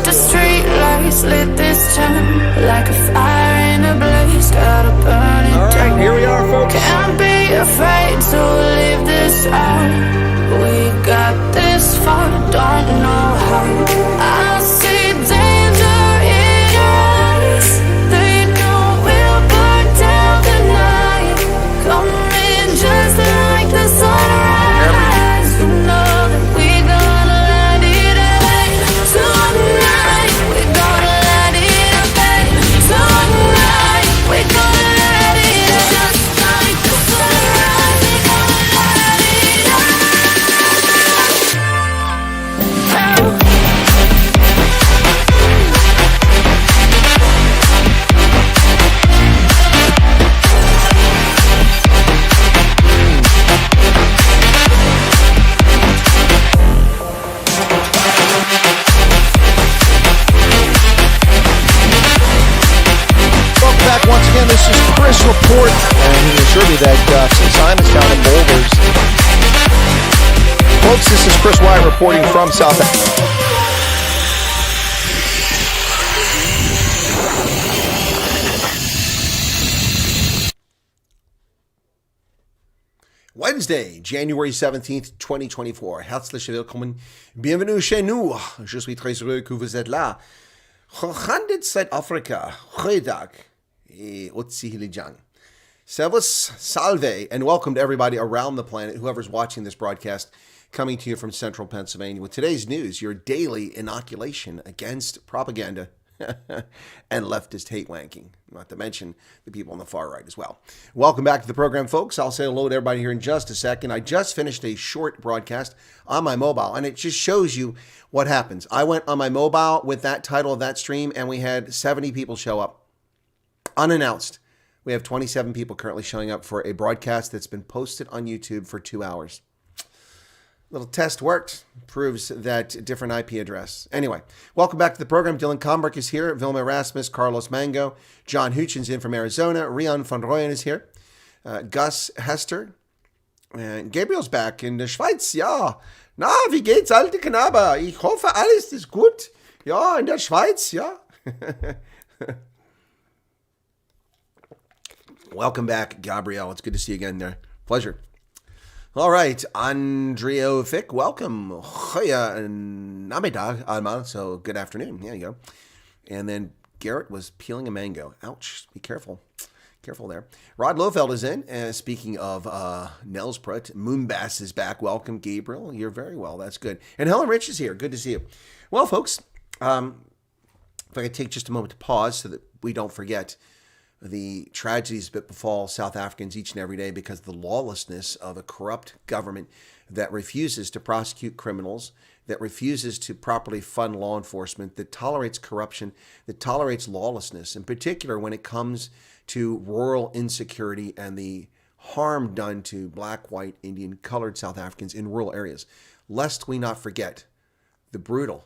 the street lights lit this town like a fire in a blaze, gotta burn it down. Alright, here we are, folks. Can't be afraid to leave this out. We got this far, don't know how. I see danger in your eyes. They know we'll burn down the night. Coming just like the sunrise. You know that we gonna light it up. Tonight, we gonna light it up. Tonight, we gonna light it up. Just like the sunrise, we gonna light it up. Welcome back once again. This is Chris Report, and he assured me that since I'm in town in Boulders, folks, this is Chris Wyatt reporting from South Africa. Wednesday, January 17th, 2024. Herzlich willkommen. Bienvenue chez nous. Je suis très heureux que vous êtes là. Gehandelt Zuid-Afrika. Goeiedag. Otsi Hilijang. Servus, salve, and welcome to everybody around the planet, whoever's watching this broadcast, coming to you from central Pennsylvania with today's news, your daily inoculation against propaganda and leftist hate wanking, not to mention the people on the far right as well. Welcome back to the program, folks. I'll say hello to everybody here in just a second. I just finished a short broadcast on my mobile, and it just shows you what happens. I went on my mobile with that title of that stream, and we had 70 people show up unannounced. We have 27 people currently showing up for a broadcast that's been posted on YouTube for 2 hours. Little test worked. Proves that different IP address. Anyway, welcome back to the program. Dylan Comberg is here. Vilma Erasmus, Carlos Mango, John Hutchins in from Arizona. Rian van Rooyen is here. Gus Hester. And Gabriel's back in der Schweiz. Ja. Na, wie geht's, alte Knabe? Ich hoffe, alles ist gut. Ja, in der Schweiz, ja. Welcome back, Gabriel. It's good to see you again there. Pleasure. All right, Andrea Fick, welcome. Goeie namiddag, allemaal. So good afternoon. There you go. And then Garrett was peeling a mango. Ouch. Be careful. Careful there. Rod Lofeld is in. Speaking of Nelsprut, Moonbass is back. Welcome, Gabriel. You're very well. That's good. And Helen Rich is here. Good to see you. Well, folks, if I could take just a moment to pause so that we don't forget the tragedies that befall South Africans each and every day because of the lawlessness of a corrupt government that refuses to prosecute criminals, that refuses to properly fund law enforcement, that tolerates corruption, that tolerates lawlessness, in particular when it comes to rural insecurity and the harm done to black, white, Indian, colored South Africans in rural areas, lest we not forget the brutal,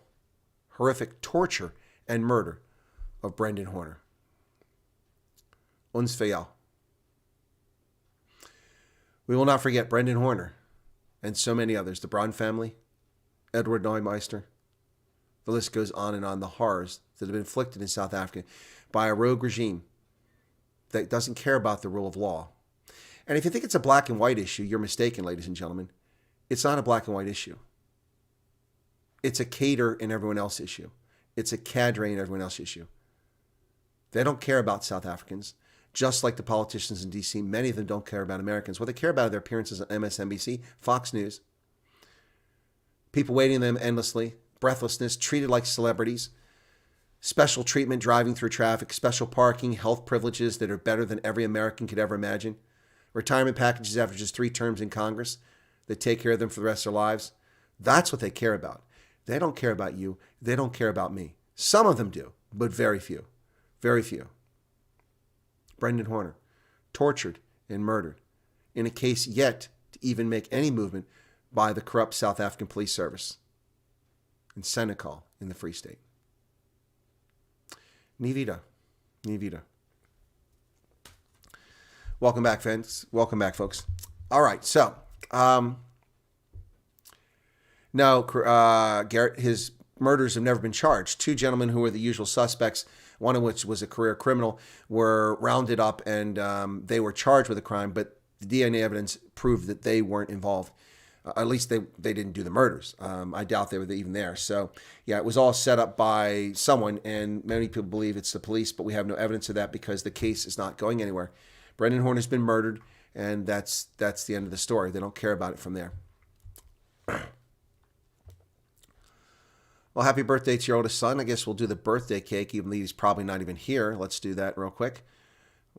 horrific torture and murder of Brendan Horner. Uns verjaal. We will not forget Brendan Horner and so many others, the Braun family, Edward Neumeister. The list goes on and on, the horrors that have been inflicted in South Africa by a rogue regime that doesn't care about the rule of law. And if you think it's a black and white issue, you're mistaken, ladies and gentlemen. It's not a black and white issue. It's a cater and everyone else issue. It's a cadre and everyone else issue. They don't care about South Africans. Just like the politicians in D.C., many of them don't care about Americans. What they care about are their appearances on MSNBC, Fox News, people waiting on them endlessly, breathlessness, treated like celebrities, special treatment driving through traffic, special parking, health privileges that are better than every American could ever imagine, retirement packages after just 3 terms in Congress that take care of them for the rest of their lives. That's what they care about. They don't care about you. They don't care about me. Some of them do, but very few. Very few. Brendan Horner, tortured and murdered in a case yet to even make any movement by the corrupt South African Police Service in Senekal in the Free State. Ni vida. Ni vida. Welcome back, friends. Welcome back, folks. All right, so, no, Garrett, his murders have never been charged. Two gentlemen who were the usual suspects, one of which was a career criminal, were rounded up and they were charged with a crime, but the DNA evidence proved that they weren't involved. At least they didn't do the murders. I doubt they were even there. So, yeah, it was all set up by someone, and many people believe it's the police, but we have no evidence of that because the case is not going anywhere. Brendan Horn has been murdered, and that's the end of the story. They don't care about it from there. Well, happy birthday to your oldest son. I guess we'll do the birthday cake, even though he's probably not even here. Let's do that real quick.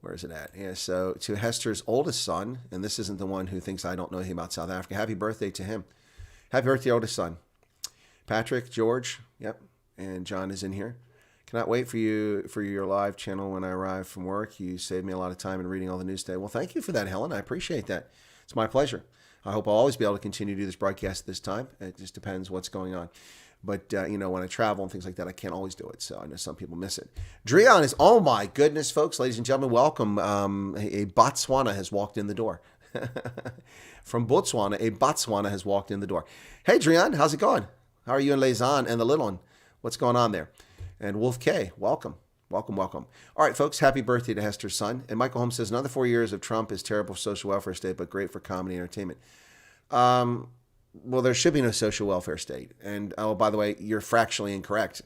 Where is it at? Yeah, so to Hester's oldest son, and this isn't the one who thinks I don't know anything about South Africa. Happy birthday to him. Happy birthday, oldest son. Patrick, George, yep, and John is in here. Cannot wait for your live channel when I arrive from work. You saved me a lot of time in reading all the news today. Well, thank you for that, Helen. I appreciate that. It's my pleasure. I hope I'll always be able to continue to do this broadcast at this time. It just depends what's going on. But, when I travel and things like that, I can't always do it. So I know some people miss it. Drian is, oh my goodness, folks, ladies and gentlemen, welcome. A Botswana has walked in the door. From Botswana, a Botswana has walked in the door. Hey, Drian, how's it going? How are you in Lausanne and the little one? What's going on there? And Wolf K, welcome. Welcome, welcome. All right, folks, happy birthday to Hester's son. And Michael Holmes says, another 4 years of Trump is terrible for social welfare state, but great for comedy and entertainment. Well, there should be no social welfare state. And, oh, by the way, you're fractionally incorrect.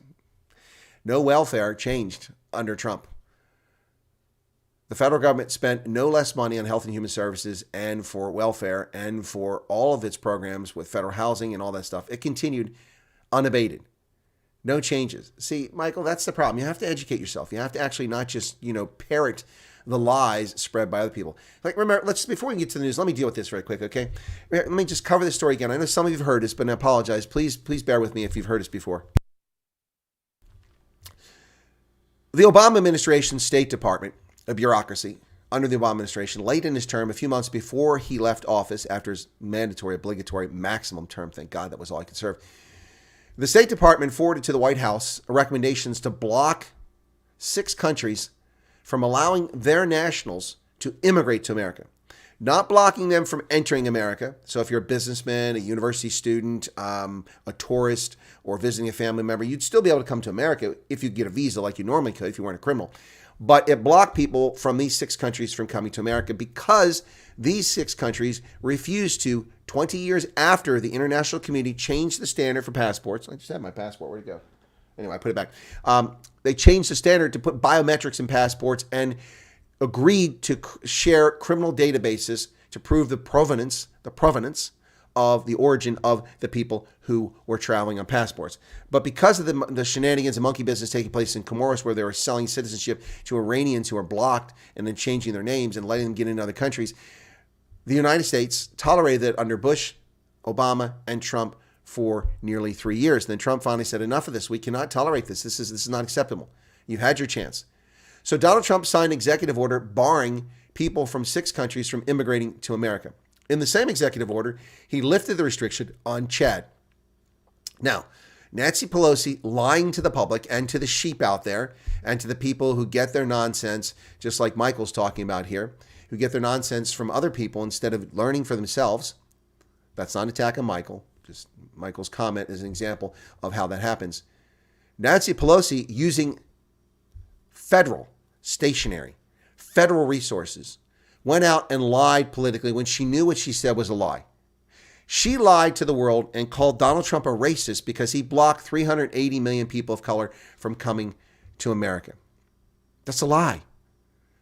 No welfare changed under Trump. The federal government spent no less money on health and human services and for welfare and for all of its programs with federal housing and all that stuff. It continued unabated. No changes. See, Michael, that's the problem. You have to educate yourself. You have to actually not just, parrot the lies spread by other people. Like, remember, before we get to the news, let me deal with this very quick, okay? Let me just cover this story again. I know some of you have heard this, but I apologize. Please bear with me if you've heard this before. The Obama administration State Department, a bureaucracy under the Obama administration, late in his term, a few months before he left office after his mandatory, obligatory, maximum term, thank God that was all he could serve, the State Department forwarded to the White House recommendations to block 6 countries from allowing their nationals to immigrate to America. Not blocking them from entering America. So if you're a businessman, a university student, a tourist, or visiting a family member, you'd still be able to come to America if you get a visa like you normally could if you weren't a criminal. But it blocked people from these 6 countries from coming to America because these 6 countries refused to, 20 years after the international community changed the standard for passports. I just had my passport. Where'd it go? Anyway, I put it back. They changed the standard to put biometrics in passports and agreed to share criminal databases to prove the provenance of the origin of the people who were traveling on passports. But because of the shenanigans and monkey business taking place in Comoros, where they were selling citizenship to Iranians who are blocked and then changing their names and letting them get into other countries, the United States tolerated it under Bush, Obama, and Trump for nearly 3 years. And then Trump finally said, enough of this. We cannot tolerate this. This is not acceptable. You've had your chance. So Donald Trump signed an executive order barring people from 6 countries from immigrating to America. In the same executive order, he lifted the restriction on Chad. Now, Nancy Pelosi lying to the public and to the sheep out there and to the people who get their nonsense, just like Michael's talking about here, who get their nonsense from other people instead of learning for themselves. That's not an attack on Michael. Just Michael's comment is an example of how that happens. Nancy Pelosi using federal resources, went out and lied politically when she knew what she said was a lie. She lied to the world and called Donald Trump a racist because he blocked 380 million people of color from coming to America. That's a lie.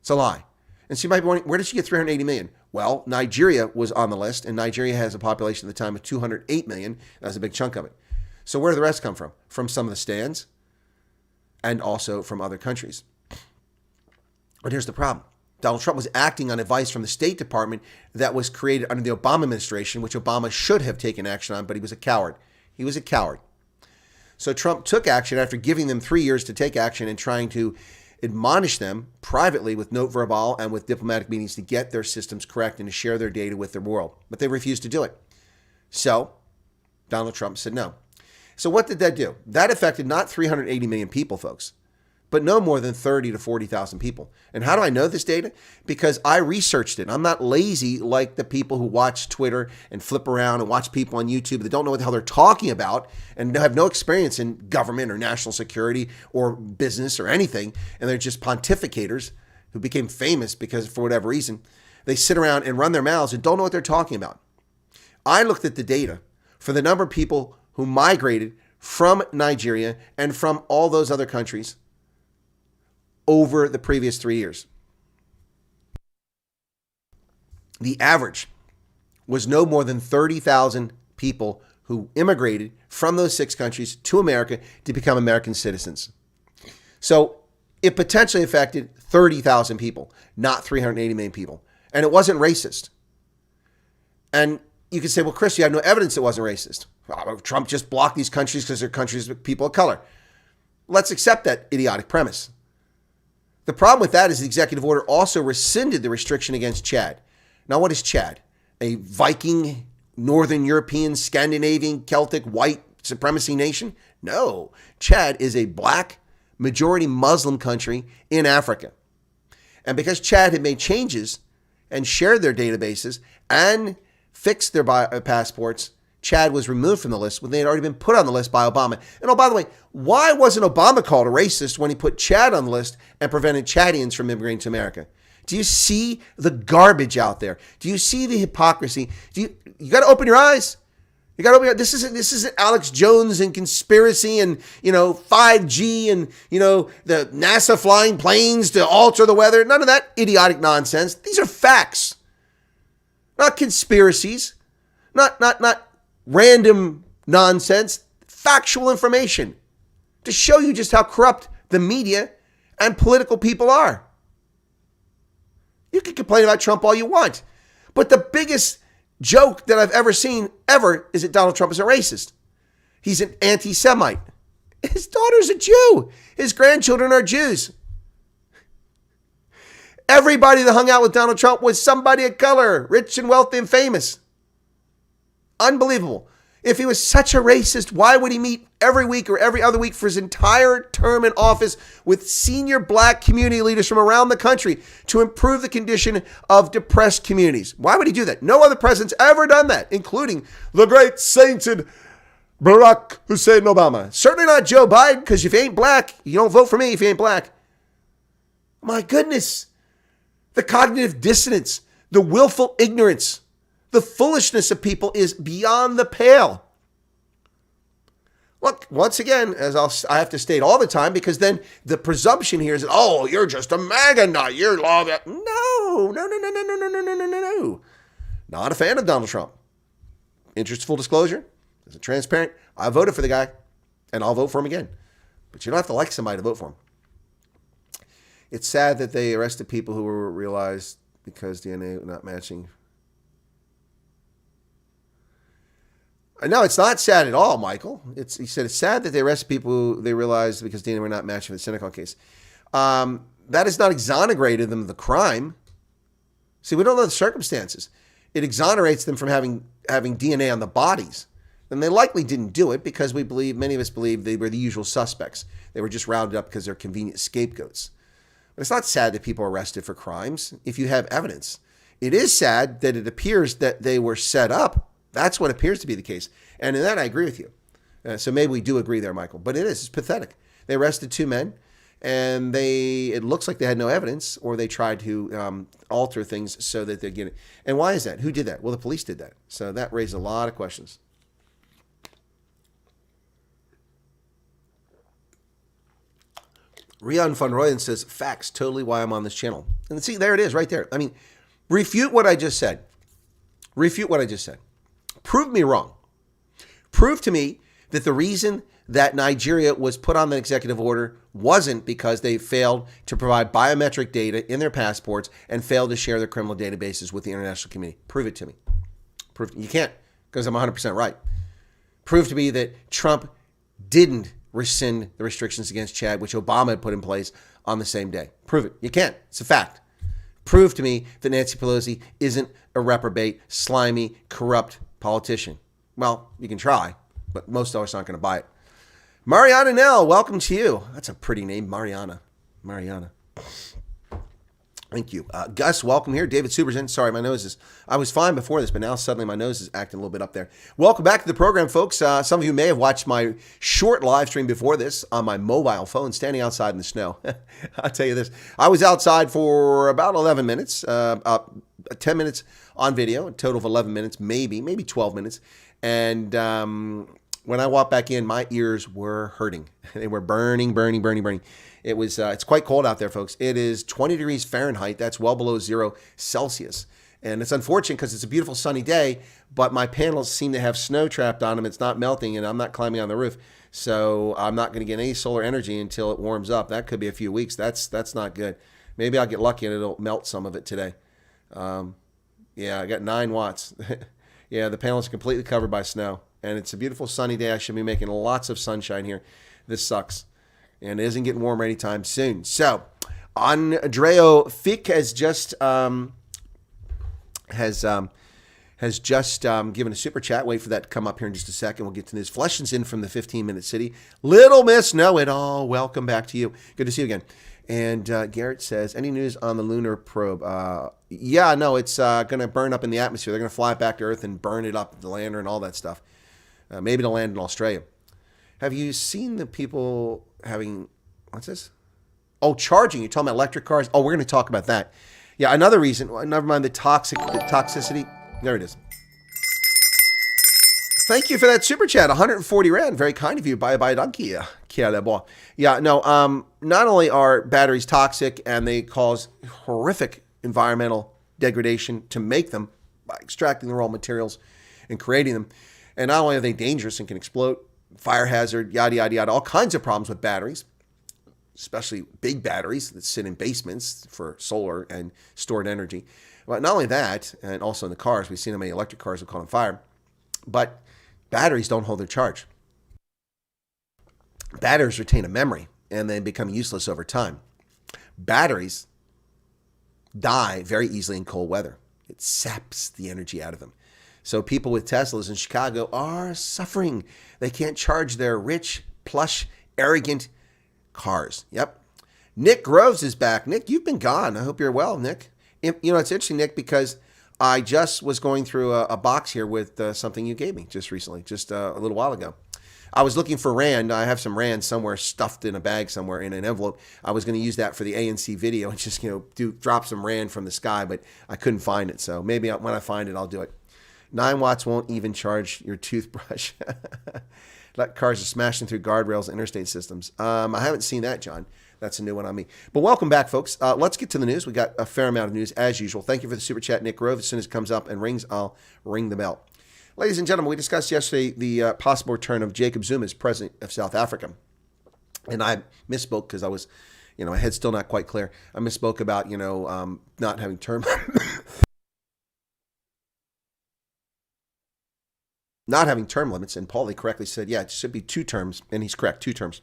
It's a lie. And so you might be wondering, where did she get 380 million? Well, Nigeria was on the list, and Nigeria has a population at the time of 208 million. That's a big chunk of it. So where did the rest come from? From some of the stands and also from other countries. But here's the problem. Donald Trump was acting on advice from the State Department that was created under the Obama administration, which Obama should have taken action on, but he was a coward. He was a coward. So Trump took action after giving them 3 years to take action and trying to admonish them privately with note verbal and with diplomatic meetings to get their systems correct and to share their data with the world. But they refused to do it. So Donald Trump said no. So what did that do? That affected not 380 million people, folks. but no more than 30 to 40,000 people. And how do I know this data? Because I researched it. I'm not lazy like the people who watch Twitter and flip around and watch people on YouTube that don't know what the hell they're talking about and have no experience in government or national security or business or anything. And they're just pontificators who became famous because for whatever reason, they sit around and run their mouths and don't know what they're talking about. I looked at the data for the number of people who migrated from Nigeria and from all those other countries over the previous 3 years. The average was no more than 30,000 people who immigrated from those 6 countries to America to become American citizens. So it potentially affected 30,000 people, not 380 million people. And it wasn't racist. And you could say, well, Chris, you have no evidence it wasn't racist. Well, Trump just blocked these countries because they're countries with people of color. Let's accept that idiotic premise. The problem with that is the executive order also rescinded the restriction against Chad. Now, what is Chad? A Viking, Northern European, Scandinavian, Celtic, white supremacy nation? No. Chad is a black, majority Muslim country in Africa. And because Chad had made changes and shared their databases and fixed their passports, Chad was removed from the list when they had already been put on the list by Obama. And oh, by the way, why wasn't Obama called a racist when he put Chad on the list and prevented Chadians from immigrating to America? Do you see the garbage out there? Do you see the hypocrisy? You got to open your eyes. You got to open your, this isn't Alex Jones and conspiracy and, 5G and, the NASA flying planes to alter the weather. None of that idiotic nonsense. These are facts, not conspiracies, not random nonsense, factual information to show you just how corrupt the media and political people are. You can complain about Trump all you want, but the biggest joke that I've ever seen is that Donald Trump is a racist. He's an anti-Semite. His daughter's a Jew. His grandchildren are Jews. Everybody that hung out with Donald Trump was somebody of color, rich and wealthy and famous. Unbelievable. If he was such a racist, why would he meet every week or every other week for his entire term in office with senior black community leaders from around the country to improve the condition of depressed communities? Why would he do that? No other president's ever done that, including the great sainted Barack Hussein Obama. Certainly not Joe Biden, because if you ain't black, you don't vote for me if you ain't black. My goodness. The cognitive dissonance, the willful ignorance, the foolishness of people is beyond the pale. Look, once again, as I have to state all the time, because then the presumption here is that, oh, you're just a MAGA nut. You're law that. No. Not a fan of Donald Trump. Interest full disclosure, is it transparent? I voted for the guy, and I'll vote for him again. But you don't have to like somebody to vote for him. It's sad that they arrested people who were realized because DNA not matching. No, it's not sad at all, Michael. He said it's sad that they arrested people who they realized because DNA were not matching for the Senecal case. That has not exonerated them of the crime. See, we don't know the circumstances. It exonerates them from having DNA on the bodies. And they likely didn't do it because many of us believe they were the usual suspects. They were just rounded up because they're convenient scapegoats. But it's not sad that people are arrested for crimes if you have evidence. It is sad that it appears that they were set up. That's what appears to be the case. And in that, I agree with you. So maybe we do agree there, Michael. But it's pathetic. They arrested 2 men, and it looks like they had no evidence, or they tried to alter things so that they get it. And why is that? Who did that? Well, the police did that. So that raised a lot of questions. Rian van Rooyen says, facts, totally why I'm on this channel. And see, there it is right there. I mean, refute what I just said. Prove me wrong. Prove to me that the reason that Nigeria was put on the executive order wasn't because they failed to provide biometric data in their passports and failed to share their criminal databases with the international community. Prove it to me. You can't, because I'm 100% right. Prove to me that Trump didn't rescind the restrictions against Chad, which Obama had put in place on the same day. Prove it. You can't. It's a fact. Prove to me that Nancy Pelosi isn't a reprobate, slimy, corrupt politician. Well, you can try, but most of us aren't going to buy it. Mariana Nell, welcome to you. That's a pretty name, Mariana. Thank you. Gus, welcome here. David Suberson. Sorry, my nose is... I was fine before this, but now suddenly my nose is acting a little bit up there. Welcome back to the program, folks. Some of you may have watched my short live stream before this on my mobile phone, standing outside in the snow. I'll tell you this. I was outside for about 11 minutes, 10 minutes on video, a total of 11 minutes, maybe 12 minutes. And when I walked back in, my ears were hurting. They were burning. It was, it's quite cold out there, folks. It is 20 degrees Fahrenheit. That's well below 0 Celsius. And it's unfortunate because it's a beautiful sunny day, but my panels seem to have snow trapped on them. It's not melting, and I'm not climbing on the roof. So I'm not going to get any solar energy until it warms up. That could be a few weeks. That's not good. Maybe I'll get lucky and it'll melt some of it today. Yeah, I got 9 watts. Yeah, the panels are completely covered by snow. And it's a beautiful sunny day. I should be making lots of sunshine here. This sucks. And it isn't getting warmer anytime soon. So, Andreo Fick has just given a super chat. Wait for that to come up here in just a second. We'll get to this. Fleshton's in from the 15-minute city. Little Miss Know-It-All. Welcome back to you. Good to see you again. And Garrett says, any news on the lunar probe? Yeah, no, it's going to burn up in the atmosphere. They're going to fly it back to Earth and burn it up, the lander and all that stuff. Maybe to land in Australia. Have you seen the people having, what's this? Oh, charging. You're talking about electric cars? Oh, we're going to talk about that. Yeah, another reason. Never mind the toxicity. There it is. Thank you for that super chat. 140 Rand. Very kind of you. Bye, donkey. Yeah, no, not only are batteries toxic and they cause horrific environmental degradation to make them by extracting the raw materials and creating them, and not only are they dangerous and can explode, fire hazard, yada, yada, yada, all kinds of problems with batteries, especially big batteries that sit in basements for solar and stored energy. But not only that, and also in the cars, we've seen how many electric cars have caught on fire, but batteries don't hold their charge. Batteries retain a memory and then become useless over time. Batteries die very easily in cold weather. It saps the energy out of them. So people with Teslas in Chicago are suffering. They can't charge their rich, plush, arrogant cars. Yep. Nick Groves is back. Nick, you've been gone. I hope you're well, Nick. You know, it's interesting, Nick, because I just was going through a box here with something you gave me just recently, just a little while ago. I was looking for Rand. I have some Rand somewhere stuffed in a bag somewhere in an envelope. I was going to use that for the ANC video and just, drop some Rand from the sky, but I couldn't find it. So maybe when I find it, I'll do it. 9 watts won't even charge your toothbrush. Like cars are smashing through guardrails and interstate systems. I haven't seen that, John. That's a new one on me. But welcome back, folks. Let's get to the news. We got a fair amount of news as usual. Thank you for the super chat, Nick Grove. As soon as it comes up and rings, I'll ring the bell. Ladies and gentlemen, we discussed yesterday the possible return of Jacob Zuma as president of South Africa. And I misspoke because I was, my head's still not quite clear. I misspoke about, not having term. Not having term limits, and Paulie correctly said, yeah, it should be 2 terms, and he's correct, 2 terms.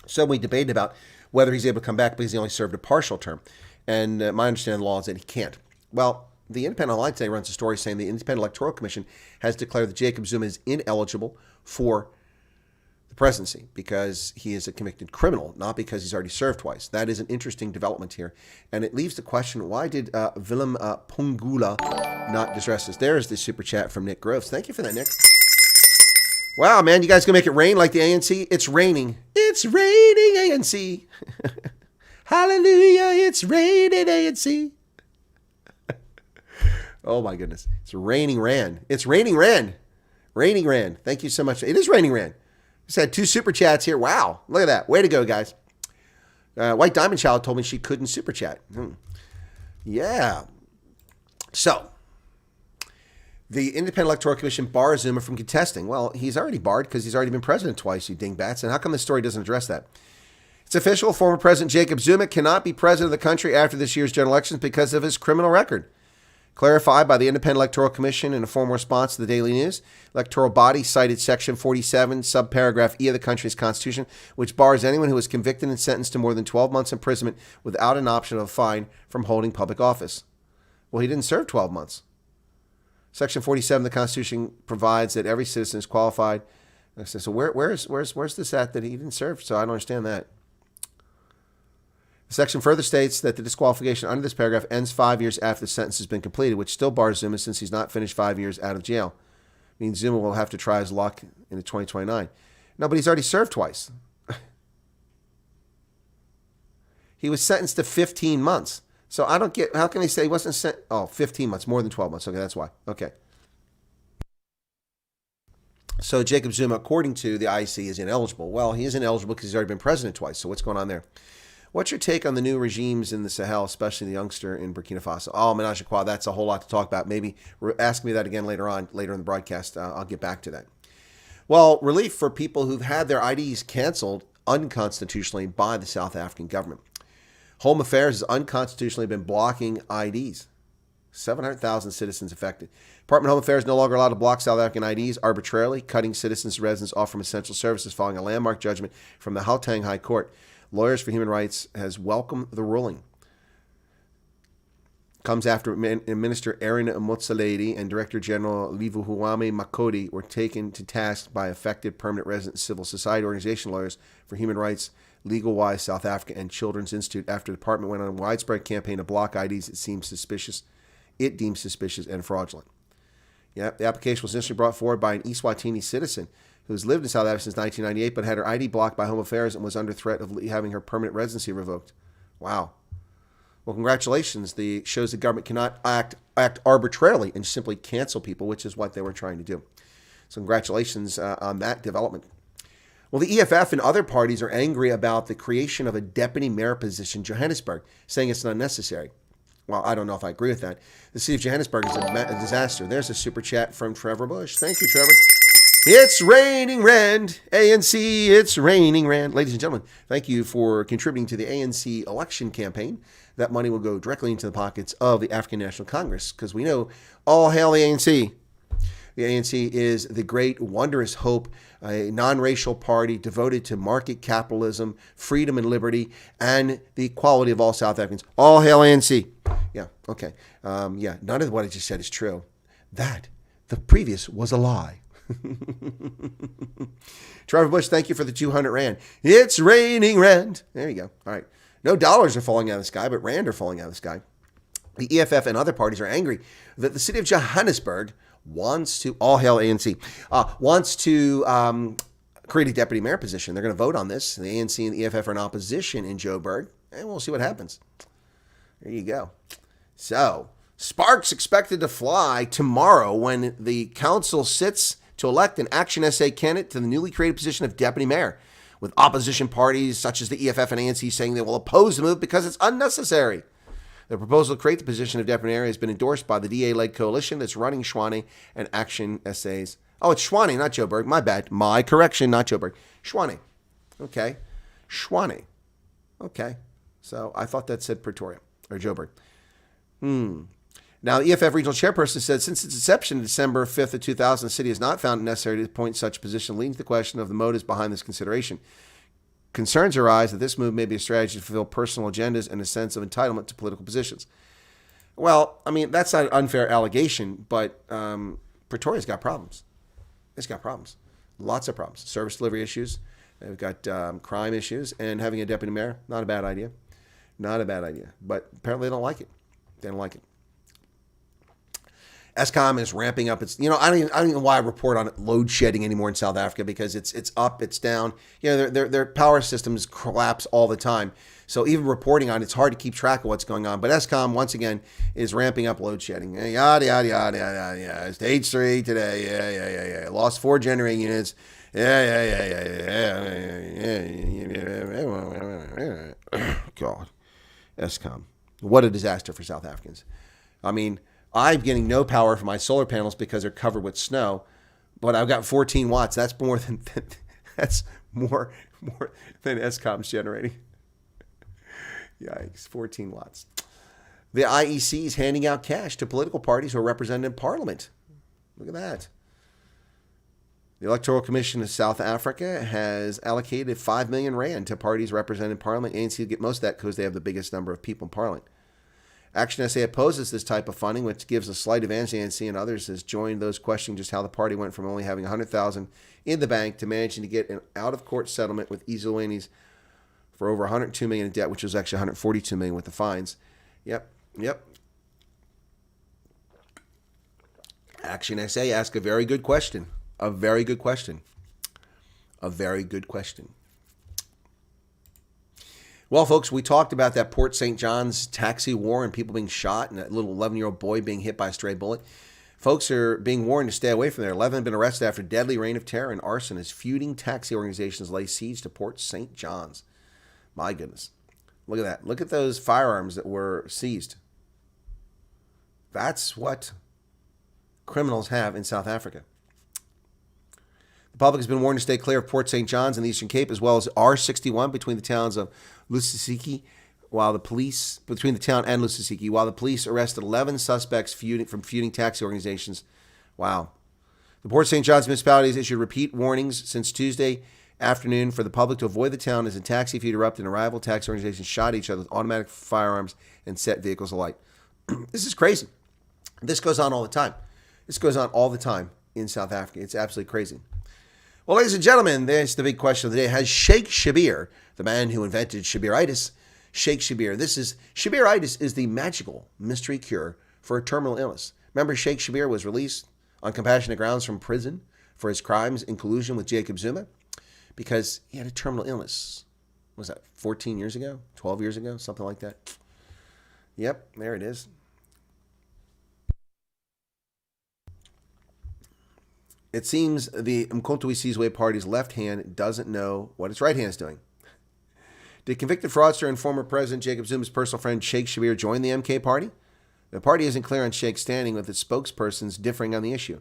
So we debated about whether he's able to come back because he only served a partial term, and my understanding of the law is that he can't. Well, the Independent Online today runs a story saying the Independent Electoral Commission has declared that Jacob Zuma is ineligible for the presidency because he is a convicted criminal, not because he's already served twice. That is an interesting development here, and it leaves the question, why did Willem Pungula not distress us? There is the super chat from Nick Groves. Thank you for that, Nick. Wow, man, you guys gonna make it rain like the ANC? It's raining. It's raining, ANC. Hallelujah, it's raining, ANC. Oh, my goodness. It's raining Rand. It's raining Rand. Raining Rand. Thank you so much. It is raining Rand. Just had 2 super chats here. Wow, look at that. Way to go, guys. White Diamond Child told me she couldn't super chat. Yeah. So, the Independent Electoral Commission bars Zuma from contesting. Well, he's already barred because he's already been president twice, you dingbats. And how come this story doesn't address that? It's official. Former President Jacob Zuma cannot be president of the country after this year's general elections because of his criminal record. Clarified by the Independent Electoral Commission in a formal response to the Daily News, electoral body cited Section 47, subparagraph E of the country's constitution, which bars anyone who is convicted and sentenced to more than 12 months imprisonment without an option of a fine from holding public office. Well, he didn't serve 12 months. Section 47 of the Constitution provides that every citizen is qualified I said, so where's this at that he didn't serve? So I don't understand that. The section further states that the disqualification under this paragraph ends 5 years after the sentence has been completed, which still bars Zuma since he's not finished 5 years out of jail. It means Zuma will have to try his luck into 2029. No, but he's already served twice. He was sentenced to 15 months. So I don't get, how can they say he wasn't sent? Oh, 15 months, more than 12 months. Okay, that's why. Okay. So Jacob Zuma, according to the IEC, is ineligible. Well, he is ineligible because he's already been president twice. So what's going on there? What's your take on the new regimes in the Sahel, especially the youngster in Burkina Faso? Oh, Menage a Trois, that's a whole lot to talk about. Maybe ask me that again later in the broadcast. I'll get back to that. Well, relief for people who've had their IDs canceled unconstitutionally by the South African government. Home Affairs has unconstitutionally been blocking IDs. 700,000 citizens affected. Department of Home Affairs no longer allowed to block South African IDs arbitrarily, cutting citizens' residence off from essential services following a landmark judgment from the Gauteng High Court. Lawyers for Human Rights has welcomed the ruling. Comes after Minister Aaron Motsoaledi and Director General Livuhuame Makodi were taken to task by affected permanent resident civil society organization lawyers for human rights, Legal Wise South Africa, and Children's Institute after the department went on a widespread campaign to block IDs it deemed suspicious and fraudulent. Yeah, the application was initially brought forward by an Eswatini citizen who's lived in South Africa since 1998 but had her ID blocked by Home Affairs and was under threat of having her permanent residency revoked. Wow. Well, congratulations. The shows the government cannot act arbitrarily and simply cancel people, which is what they were trying to do. So congratulations on that development. Well, the EFF and other parties are angry about the creation of a deputy mayor position in Johannesburg, saying it's unnecessary. Well, I don't know if I agree with that. The city of Johannesburg is a disaster. There's a super chat from Trevor Bush. Thank you, Trevor. It's raining rand. ANC, it's raining rand. Ladies and gentlemen, thank you for contributing to the ANC election campaign. That money will go directly into the pockets of the African National Congress because we know all hail the ANC. The ANC is the great, wondrous hope, a non-racial party devoted to market capitalism, freedom and liberty, and the equality of all South Africans. All hail ANC. Yeah, okay. None of what I just said is true. The previous was a lie. Trevor Bush, thank you for the 200 rand. It's raining rand. There you go. All right. No dollars are falling out of the sky, but rand are falling out of the sky. The EFF and other parties are angry that the city of Johannesburg wants to, all hail ANC, wants to create a deputy mayor position. They're going to vote on this. The ANC and the EFF are in opposition in Joburg, and we'll see what happens. There you go. So, sparks expected to fly tomorrow when the council sits to elect an Action SA candidate to the newly created position of deputy mayor, with opposition parties such as the EFF and ANC saying they will oppose the move because it's unnecessary. The proposal to create the position of deputy mayor has been endorsed by the DA-led coalition that's running Schwane and Action SA's. Oh, it's Schwane, not Joburg. My bad. My correction, not Joburg. Schwane. Okay. Schwane. Okay. So I thought that said Pretoria or Joburg. Now, the EFF regional chairperson said since its inception in December 5th of 2000, the city has not found it necessary to appoint such a position, leading to the question of the motives behind this consideration. Concerns arise that this move may be a strategy to fulfill personal agendas and a sense of entitlement to political positions. Well, I mean, that's not an unfair allegation, but Pretoria's got problems. It's got problems. Lots of problems. Service delivery issues. They've got crime issues. And having a deputy mayor, not a bad idea. Not a bad idea. But apparently they don't like it. They don't like it. Eskom is ramping up its, I don't even know why I report on load shedding anymore in South Africa because it's up, it's down. Their power systems collapse all the time. So even reporting on it's hard to keep track of what's going on. But Eskom, once again, is ramping up load shedding. Yada, yada, yada, yada, yeah. Stage 3 today. Yeah. Lost 4 generating units. Yeah. God. Eskom. What a disaster for South Africans. I mean, I'm getting no power from my solar panels because they're covered with snow, but I've got 14 watts. That's more than Eskom's generating. Yikes, 14 watts. The IEC is handing out cash to political parties who are represented in Parliament. Look at that. The Electoral Commission of South Africa has allocated 5 million rand to parties represented in Parliament. ANC will get most of that because they have the biggest number of people in Parliament. Action SA opposes this type of funding, which gives a slight advantage. ANC and others has joined those questioning just how the party went from only having $100,000 in the bank to managing to get an out-of-court settlement with Israelis for over $102 million in debt, which was actually $142 million with the fines. Yep. Action SA asked a very good question. A very good question. Well, folks, we talked about that Port St. John's taxi war and people being shot and that little 11-year-old boy being hit by a stray bullet. Folks are being warned to stay away from there. 11 have been arrested after a deadly reign of terror and arson as feuding taxi organizations lay siege to Port St. John's. My goodness. Look at that. Look at those firearms that were seized. That's what criminals have in South Africa. The public has been warned to stay clear of Port St. John's and the Eastern Cape, as well as R61 between the towns of Lusisiki, between the town and Lusisiki, while the police arrested 11 suspects from feuding taxi organizations. Wow. The Port St. John's municipality has issued repeat warnings since Tuesday afternoon for the public to avoid the town as a taxi feud erupted and rival taxi organizations shot each other with automatic firearms and set vehicles alight. This is crazy. This goes on all the time. This goes on all the time in South Africa. It's absolutely crazy. Well, ladies and gentlemen, there's the big question of the day. Has Sheikh Shabir, the man who invented Shabiritis, Sheikh Shabir, Shabiritis is the magical mystery cure for a terminal illness. Remember, Sheikh Shabir was released on compassionate grounds from prison for his crimes in collusion with Jacob Zuma because he had a terminal illness. What was that, 14 years ago? 12 years ago? Something like that. Yep, there it is. It seems the Mkhonto we Sizwe party's left hand doesn't know what its right hand is doing. Did convicted fraudster and former President Jacob Zuma's personal friend Sheikh Shabir join the MK party? The party isn't clear on Sheikh's standing, with its spokespersons differing on the issue.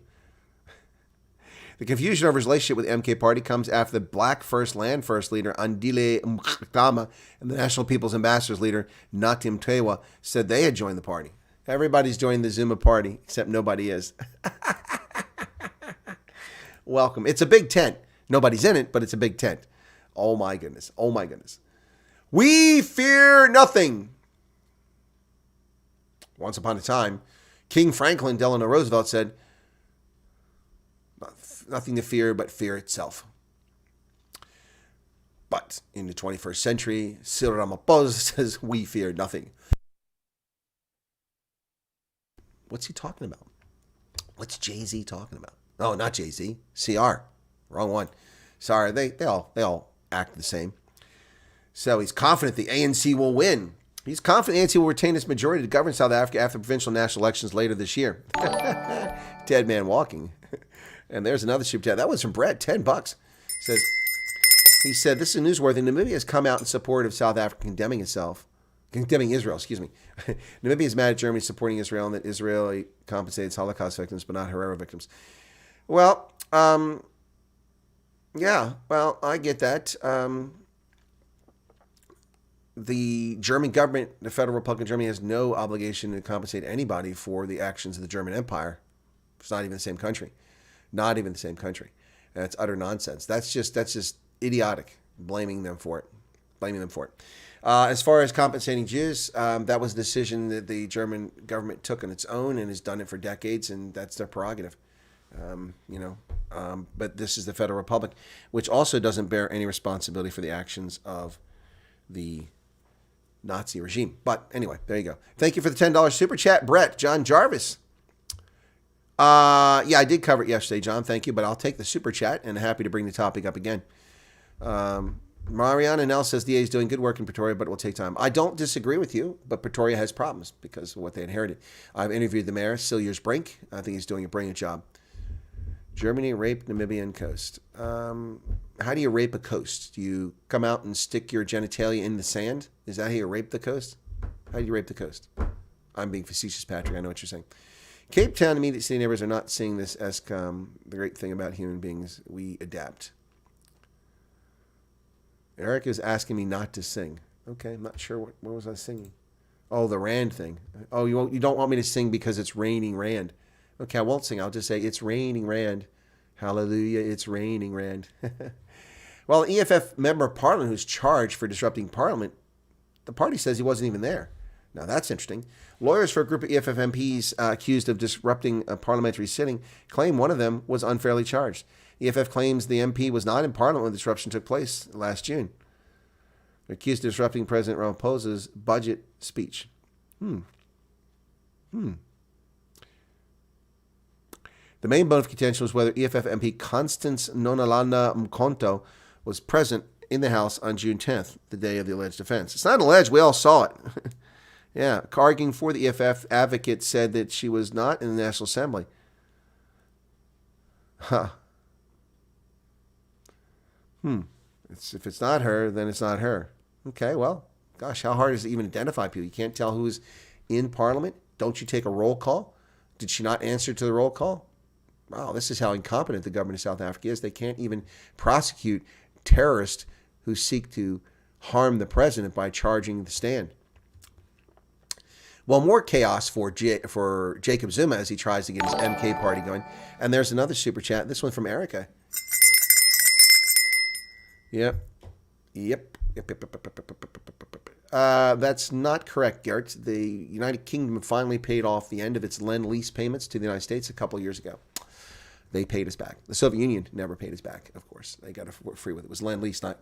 The confusion over his relationship with the MK party comes after the Black First Land First leader Andile Mkhtama and the National People's Ambassadors leader Natim Tewa said they had joined the party. Everybody's joined the Zuma party, except nobody is. Welcome. It's a big tent. Nobody's in it, but it's a big tent. Oh my goodness. Oh my goodness. We fear nothing. Once upon a time, King Franklin Delano Roosevelt said, nothing to fear but fear itself. But in the 21st century, Cyril Ramaphosa says, we fear nothing. What's he talking about? What's Jay-Z talking about? Oh, not Jay-Z. CR. Wrong one. Sorry, they all act the same. So he's confident the ANC will win. He's confident the ANC will retain its majority to govern South Africa after provincial and national elections later this year. Dead man walking. And there's another super chat. That was from Brett, $10. He said, this is newsworthy. Namibia has come out in support of South Africa condemning Israel. Namibia is mad at Germany supporting Israel and that Israel compensates Holocaust victims but not Herero victims. Well, yeah, well, I get that. The German government, the Federal Republic of Germany, has no obligation to compensate anybody for the actions of the German Empire. It's not even the same country. Not even the same country. And it's utter nonsense. That's just idiotic, blaming them for it. As far as compensating Jews, that was a decision that the German government took on its own and has done it for decades, and that's their prerogative. But this is the Federal Republic, which also doesn't bear any responsibility for the actions of the Nazi regime. But anyway, there you go. Thank you for the $10 super chat, Brett. John Jarvis. Yeah, I did cover it yesterday, John. Thank you. But I'll take the super chat and happy to bring the topic up again. Mariana Nell says DA is doing good work in Pretoria, but it will take time. I don't disagree with you, but Pretoria has problems because of what they inherited. I've interviewed the mayor, Cilliers Brink. I think he's doing a brilliant job. Germany raped Namibian coast. How do you rape a coast? Do you come out and stick your genitalia in the sand? Is that how you rape the coast? How do you rape the coast? I'm being facetious, Patrick. I know what you're saying. Cape Town immediate city neighbors are not seeing this as the great thing about human beings. We adapt. Eric is asking me not to sing. Okay, I'm not sure what was I singing. Oh, the Rand thing. Oh, you don't want me to sing because it's raining Rand. Okay, I won't sing. I'll just say it's raining Rand. Hallelujah, it's raining Rand. Well, an EFF member of Parliament who's charged for disrupting Parliament, the party says he wasn't even there. Now that's interesting. Lawyers for a group of EFF MPs accused of disrupting a parliamentary sitting claim one of them was unfairly charged. EFF claims the MP was not in Parliament when the disruption took place last June. They're accused of disrupting President Ramaphosa's budget speech. The main bone of contention was whether EFF MP Constance Nonalanda Mkonto was present in the House on June 10th, the day of the alleged offense. It's not alleged. We all saw it. Yeah, arguing for the EFF advocate said that she was not in the National Assembly. If it's not her, then it's not her. Okay, well, gosh, how hard is it to even identify people? You can't tell who's in Parliament? Don't you take a roll call? Did she not answer to the roll call? Wow, this is how incompetent the government of South Africa is. They can't even prosecute terrorists who seek to harm the president by charging the stand. Well, more chaos for Jacob Zuma as he tries to get his MK party going. And there's another super chat. This one from Erica. Yep. That's not correct, Garrett. The United Kingdom finally paid off the end of its Lend-Lease payments to the United States a couple of years ago. They paid us back. The Soviet Union never paid us back, of course. They got free with it. It was Lend-Lease, not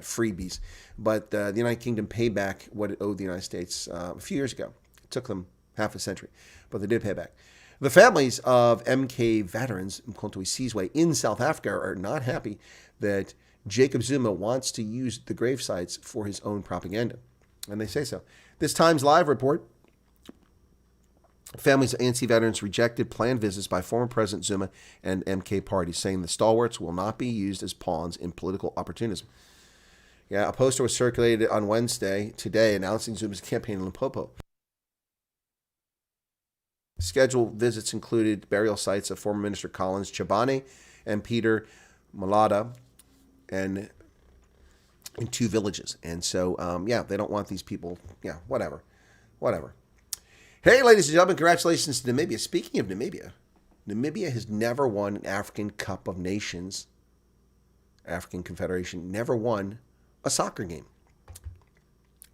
freebies. But the United Kingdom paid back what it owed the United States a few years ago. It took them half a century, but they did pay back. The families of MK veterans, Mkhonto Sizwe, in South Africa are not happy that Jacob Zuma wants to use the grave sites for his own propaganda. And they say so. This Times Live report, families of ANC veterans rejected planned visits by former President Zuma and MK parties, saying the stalwarts will not be used as pawns in political opportunism. Yeah, a poster was circulated on Wednesday, today, announcing Zuma's campaign in Limpopo. Scheduled visits included burial sites of former Minister Collins Chabane and Peter Malada, and in 2 villages. And so, they don't want these people. Yeah, whatever. Hey, ladies and gentlemen, congratulations to Namibia. Speaking of Namibia, Namibia has never won an African Cup of Nations. African Confederation never won a soccer game.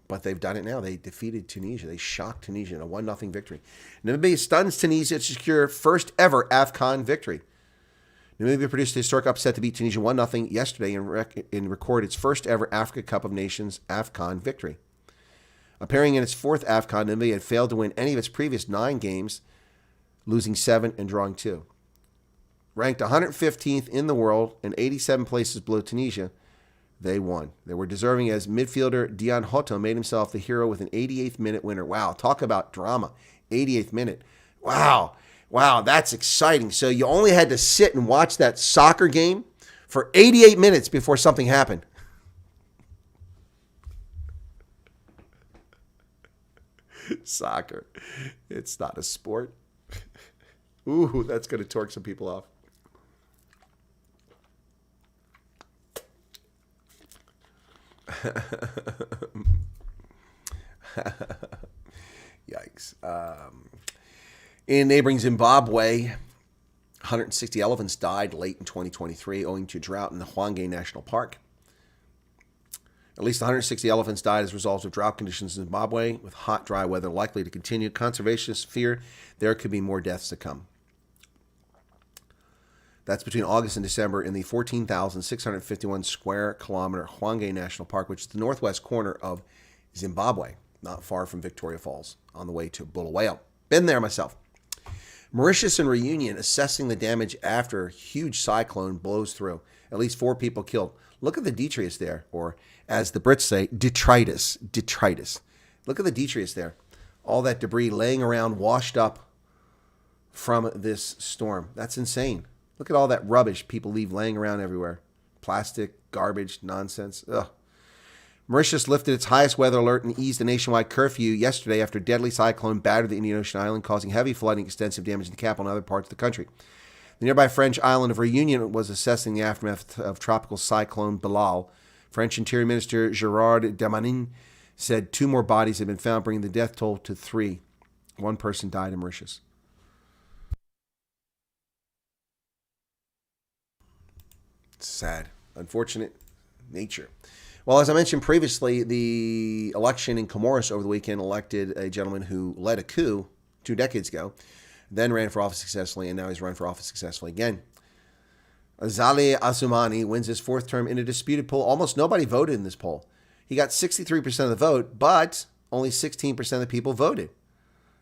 But they've done it now. They defeated Tunisia. They shocked Tunisia in a 1-0 victory. Namibia stuns Tunisia to secure first ever AFCON victory. Namibia produced a historic upset to beat Tunisia 1-0 yesterday and record its first ever Africa Cup of Nations AFCON victory. Appearing in its 4th AFCON, Namibia had failed to win any of its previous 9 games, losing 7 and drawing 2. Ranked 115th in the world and 87 places below Tunisia, they won. They were deserving as midfielder Dion Hoto made himself the hero with an 88th minute winner. Wow, talk about drama. 88th minute. Wow, that's exciting. So you only had to sit and watch that soccer game for 88 minutes before something happened. Soccer. It's not a sport. Ooh, that's going to torque some people off. Yikes. In neighboring Zimbabwe, 160 elephants died late in 2023 owing to drought in the Hwange National Park. At least 160 elephants died as a result of drought conditions in Zimbabwe, with hot, dry weather likely to continue. Conservationists fear there could be more deaths to come. That's between August and December in the 14,651 square kilometer Hwange National Park, which is the northwest corner of Zimbabwe, not far from Victoria Falls, on the way to Bulawayo. Been there myself. Mauritius and Reunion assessing the damage after a huge cyclone blows through. At least 4 people killed. Look at the detritus there, or as the Brits say, detritus. Look at the detritus there. All that debris laying around, washed up from this storm. That's insane. Look at all that rubbish people leave laying around everywhere. Plastic, garbage, nonsense. Ugh. Mauritius lifted its highest weather alert and eased a nationwide curfew yesterday after a deadly cyclone battered the Indian Ocean island, causing heavy flooding, extensive damage in the capital and other parts of the country. The nearby French island of Reunion was assessing the aftermath of tropical cyclone Bilal. French Interior Minister Gérard Damanin said 2 more bodies had been found, bringing the death toll to 3. 1 person died in Mauritius. Sad. Unfortunate nature. Well, as I mentioned previously, the election in Comoros over the weekend elected a gentleman who led a coup 2 decades ago, then ran for office successfully, and now he's run for office successfully again. Azali Assoumani wins his 4th term in a disputed poll. Almost nobody voted in this poll. He got 63% of the vote, but only 16% of the people voted.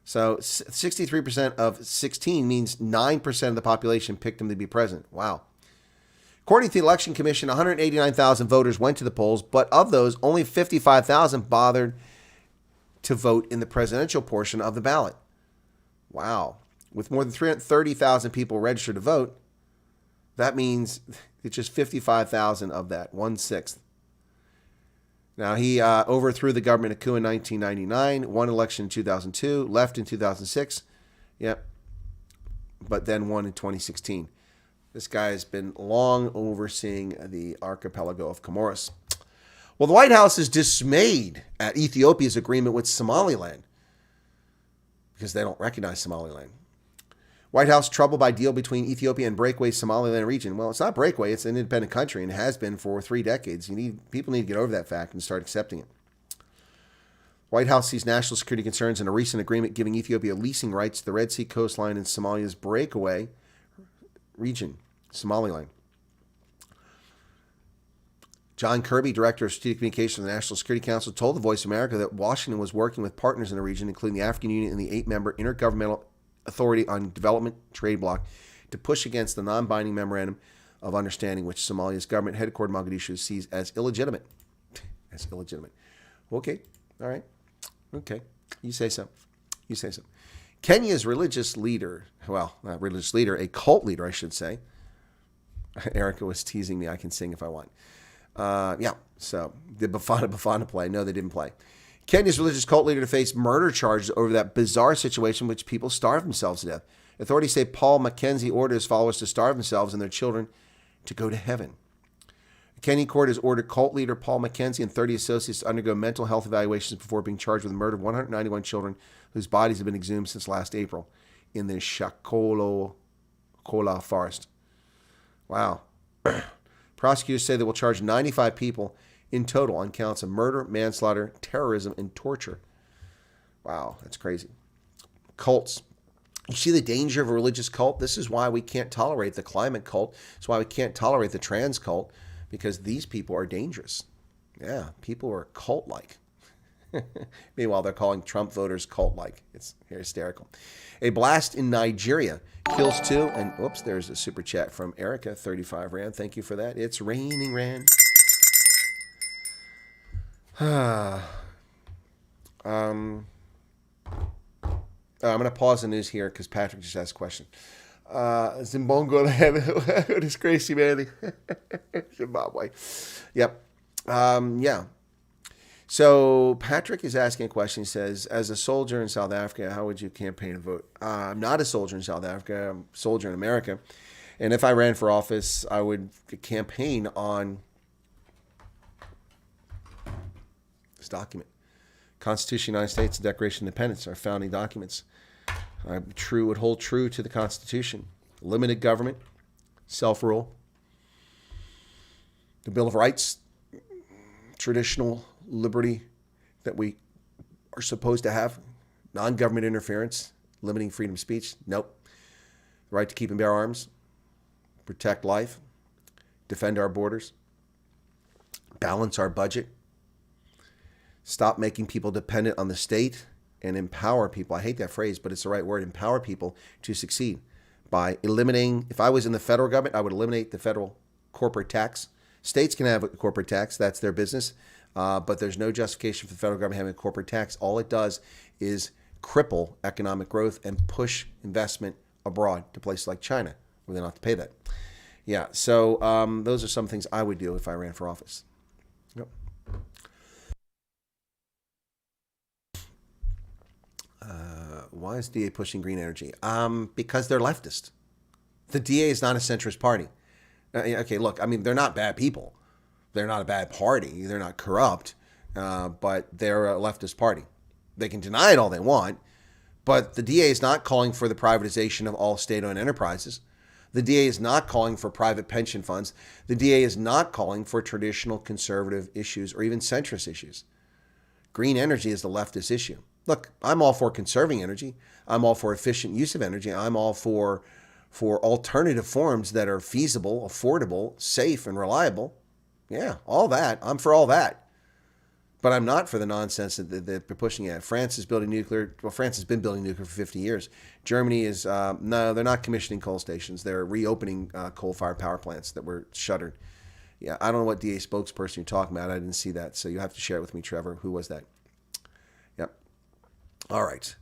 So 63% of 16 means 9% of the population picked him to be president. Wow. According to the Election Commission, 189,000 voters went to the polls, but of those, only 55,000 bothered to vote in the presidential portion of the ballot. Wow. With more than 330,000 people registered to vote, that means it's just 55,000 of that, 1/6. Now, he overthrew the government in a coup in 1999, won election in 2002, left in 2006, yep, but then won in 2016. This guy has been long overseeing the archipelago of Comoros. Well, the White House is dismayed at Ethiopia's agreement with Somaliland because they don't recognize Somaliland. White House troubled by deal between Ethiopia and breakaway Somaliland region. Well, it's not breakaway. It's an independent country and has been for 3 decades. People need to get over that fact and start accepting it. White House sees national security concerns in a recent agreement giving Ethiopia leasing rights to the Red Sea coastline and Somalia's breakaway region, Somaliland. John Kirby, Director of Strategic Communications of the National Security Council, told the Voice of America that Washington was working with partners in the region, including the African Union and the 8-member Intergovernmental Authority on Development trade bloc, to push against the non-binding memorandum of understanding which Somalia's government headquartered Mogadishu sees as illegitimate. As illegitimate. Okay. All right. Okay. You say so. You say so. Kenya's religious leader, well, not religious leader, a cult leader, I should say. Erica was teasing me. I can sing if I want. So the Bafana play. No, they didn't play. Kenya's religious cult leader to face murder charges over that bizarre situation in which people starve themselves to death. Authorities say Paul Mackenzie ordered his followers to starve themselves and their children to go to heaven. A Kenyan court has ordered cult leader Paul Mackenzie and 30 associates to undergo mental health evaluations before being charged with the murder of 191 children whose bodies have been exhumed since last April in the Shakolo Kola forest. Wow. Prosecutors say they will charge 95 people in total on counts of murder, manslaughter, terrorism, and torture. Wow, that's crazy. Cults. You see the danger of a religious cult? This is why we can't tolerate the climate cult. It's why we can't tolerate the trans cult, because these people are dangerous. Yeah, people are cult-like. Meanwhile, they're calling Trump voters cult-like. It's hysterical. A blast in Nigeria kills 2. And, whoops, there's a super chat from Erica, 35 Rand. Thank you for that. It's raining Rand. I'm going to pause the news here because Patrick just asked a question. Zimbabwe, it's crazy, man. Zimbabwe. Yep. Yeah. So Patrick is asking a question. He says, as a soldier in South Africa, how would you campaign and vote? I'm not a soldier in South Africa. I'm a soldier in America. And if I ran for office, I would campaign on this document. Constitution of the United States and Declaration of Independence, our founding documents. I would hold true to the Constitution. Limited government, self-rule, the Bill of Rights, traditional liberty that we are supposed to have, non-government interference, limiting freedom of speech, nope. The right to keep and bear arms, protect life, defend our borders, balance our budget, stop making people dependent on the state, and empower people. I hate that phrase, but it's the right word. Empower people to succeed by eliminating, if I was in the federal government, I would eliminate the federal corporate tax. States can have a corporate tax. That's their business. But there's no justification for the federal government having a corporate tax. All it does is cripple economic growth and push investment abroad to places like China, where they don't have to pay that. Yeah, so those are some things I would do if I ran for office. Yep. Why is DA pushing green energy? Because they're leftist. The DA is not a centrist party. Okay, look, I mean, they're not bad people. They're not a bad party. They're not corrupt, but they're a leftist party. They can deny it all they want, but the DA is not calling for the privatization of all state-owned enterprises. The DA is not calling for private pension funds. The DA is not calling for traditional conservative issues or even centrist issues. Green energy is the leftist issue. Look, I'm all for conserving energy. I'm all for efficient use of energy. I'm all for alternative forms that are feasible, affordable, safe, and reliable. Yeah, all that. I'm for all that. But I'm not for the nonsense that they're pushing at. France is building nuclear. Well, France has been building nuclear for 50 years. Germany is, no, they're not commissioning coal stations. They're reopening coal-fired power plants that were shuttered. Yeah, I don't know what DA spokesperson you're talking about. I didn't see that. So you have to share it with me, Trevor. Who was that? Yep. All right.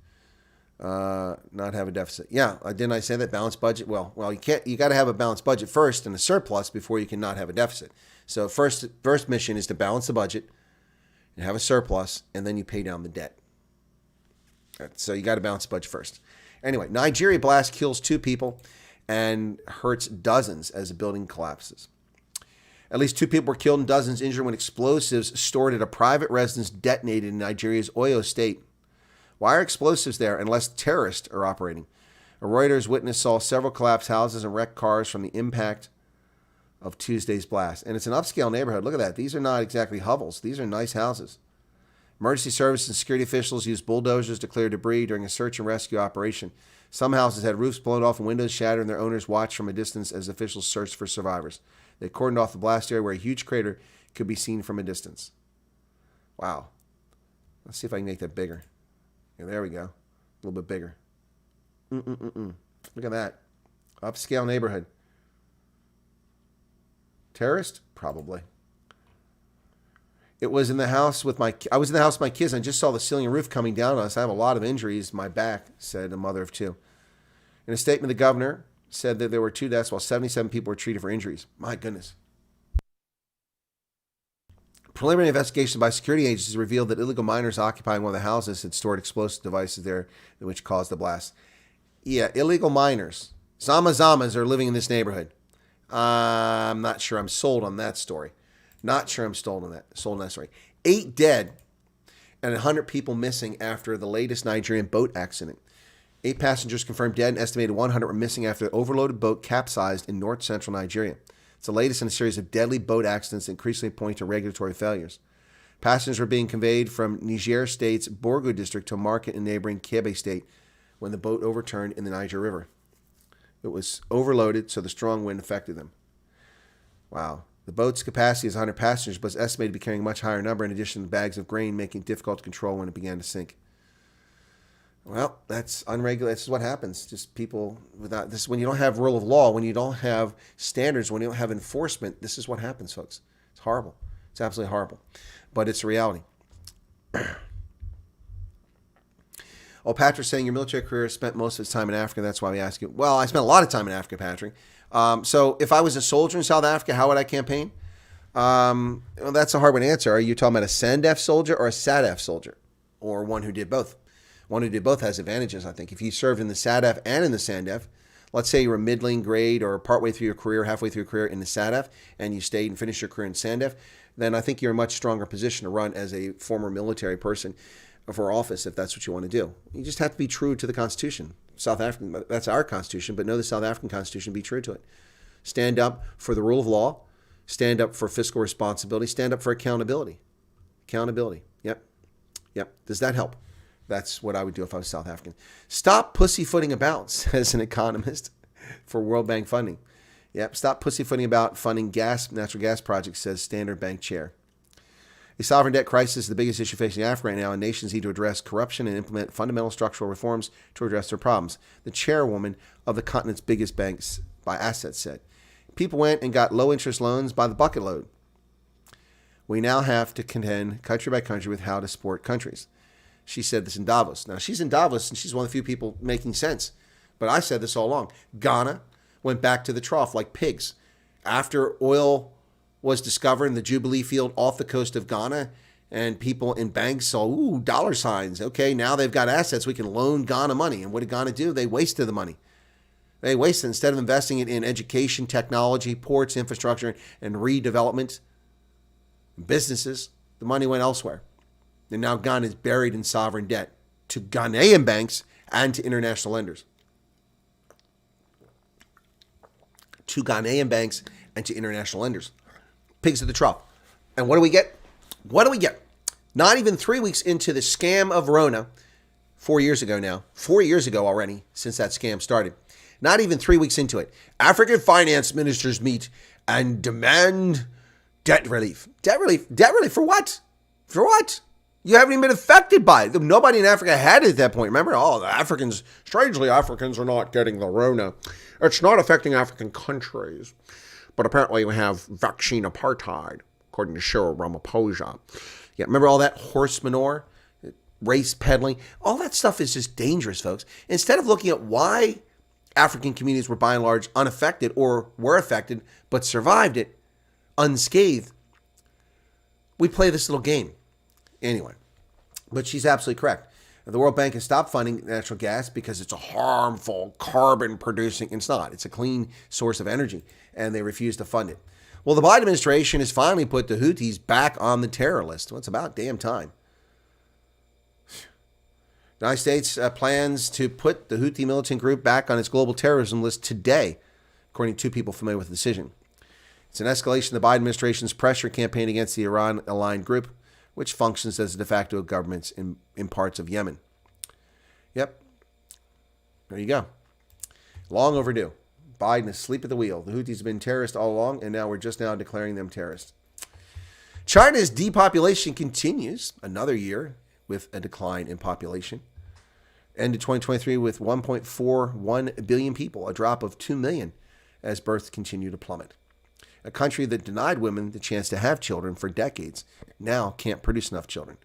Not have a deficit. Yeah, didn't I say that? Balanced budget? Well, you got to have a balanced budget first and a surplus before you can not have a deficit. So first mission is to balance the budget and have a surplus, and then you pay down the debt. So you got to balance the budget first. Anyway, Nigeria blast kills 2 people and hurts dozens as a building collapses. At least 2 people were killed and dozens injured when explosives stored at a private residence detonated in Nigeria's Oyo state. Why are explosives there unless terrorists are operating? A Reuters witness saw several collapsed houses and wrecked cars from the impact of Tuesday's blast. And it's an upscale neighborhood. Look at that. These are not exactly hovels. These are nice houses. Emergency service and security officials used bulldozers to clear debris during a search and rescue operation. Some houses had roofs blown off and windows shattered, and their owners watched from a distance as officials searched for survivors. They cordoned off the blast area where a huge crater could be seen from a distance. Wow. Let's see if I can make that bigger. Yeah, there we go. A little bit bigger. Look at that. Upscale neighborhood. Terrorist? Probably. I was in the house with my kids, and I just saw the ceiling and roof coming down on us. I have a lot of injuries in my back, said a mother of 2. In a statement, the governor said that there were 2 deaths while 77 people were treated for injuries. My goodness. Preliminary investigation by security agencies revealed that illegal miners occupying one of the houses had stored explosive devices there, which caused the blast. Yeah, illegal miners. Zamas are living in this neighborhood. I'm not sure I'm sold on that story. Not sure I'm sold on that story. 8 dead and 100 people missing after the latest Nigerian boat accident. 8 passengers confirmed dead and estimated 100 were missing after an overloaded boat capsized in north-central Nigeria. It's the latest in a series of deadly boat accidents that increasingly point to regulatory failures. Passengers were being conveyed from Niger State's Borgu district to a market in neighboring Kebbi State when the boat overturned in the Niger River. It was overloaded, so the strong wind affected them. Wow. The boat's capacity is 100 passengers, but it's estimated to be carrying a much higher number in addition to bags of grain, making it difficult to control when it began to sink. Well, that's unregulated. This is what happens. Just people without this. When you don't have rule of law, when you don't have standards, when you don't have enforcement, this is what happens, folks. It's horrible. It's absolutely horrible. But it's a reality. Oh, Patrick's saying your military career spent most of its time in Africa. That's why we ask you. Well, I spent a lot of time in Africa, Patrick. So if I was a soldier in South Africa, how would I campaign? Well, that's a hard one to answer. Are you talking about a SANDF soldier or a SADF soldier? Or one who did both? One who did both has advantages, I think. If you served in the SADF and in the SANDF, let's say you were middling grade or partway through your career, halfway through your career in the SADF, and you stayed and finished your career in SANDF, then I think you're in a much stronger position to run as a former military person for office if that's what you want to do. You just have to be true to the Constitution. South African, that's our Constitution, but know the South African Constitution, be true to it. Stand up for the rule of law, stand up for fiscal responsibility, stand up for accountability. Accountability. Yep. Does that help? That's what I would do if I was South African. Stop pussyfooting about, says an economist for World Bank funding. Yep, stop pussyfooting about funding natural gas projects, says Standard Bank chair. A sovereign debt crisis is the biggest issue facing Africa right now, and nations need to address corruption and implement fundamental structural reforms to address their problems, the chairwoman of the continent's biggest banks by assets said. People went and got low-interest loans by the bucket load. We now have to contend country by country with how to support countries. She said this in Davos. Now, she's in Davos, and she's one of the few people making sense. But I said this all along. Ghana went back to the trough like pigs. After oil was discovered in the Jubilee field off the coast of Ghana, and people in banks saw, dollar signs. Okay, now they've got assets. We can loan Ghana money. And what did Ghana do? They wasted the money. They wasted, instead of investing it in education, technology, ports, infrastructure, and redevelopment, businesses, the money went elsewhere. And now Ghana is buried in sovereign debt to Ghanaian banks and to international lenders. to Ghanaian banks and to international lenders. Pigs at the trough. And what do we get? What do we get? Not even 3 weeks into the scam of Rona, 4 years ago now, 4 years ago already, since that scam started. Not even 3 weeks into it. African finance ministers meet and demand debt relief. Debt relief? Debt relief for what? For what? You haven't even been affected by it. Nobody in Africa had it at that point. Remember? Oh, the Africans, strangely, Africans are not getting the Rona. It's not affecting African countries. But apparently we have vaccine apartheid, according to Cyril Ramaphosa. Yeah, remember all that horse manure, race peddling? All that stuff is just dangerous, folks. Instead of looking at why African communities were by and large unaffected or were affected but survived it unscathed, we play this little game. Anyway, but she's absolutely correct. The World Bank has stopped funding natural gas because it's a harmful carbon producing. It's not. It's a clean source of energy, and they refuse to fund it. Well, the Biden administration has finally put the Houthis back on the terror list. Well, it's about damn time. The United States plans to put the Houthi militant group back on its global terrorism list today, according to two people familiar with the decision. It's an escalation of the Biden administration's pressure campaign against the Iran-aligned group, which functions as a de facto government in parts of Yemen. Yep. There you go. Long overdue. Biden is asleep at the wheel. The Houthis have been terrorists all along, and now we're just now declaring them terrorists. China's depopulation continues another year with a decline in population. Ended 2023 with 1.41 billion people, a drop of 2 million as births continue to plummet. A country that denied women the chance to have children for decades now can't produce enough children.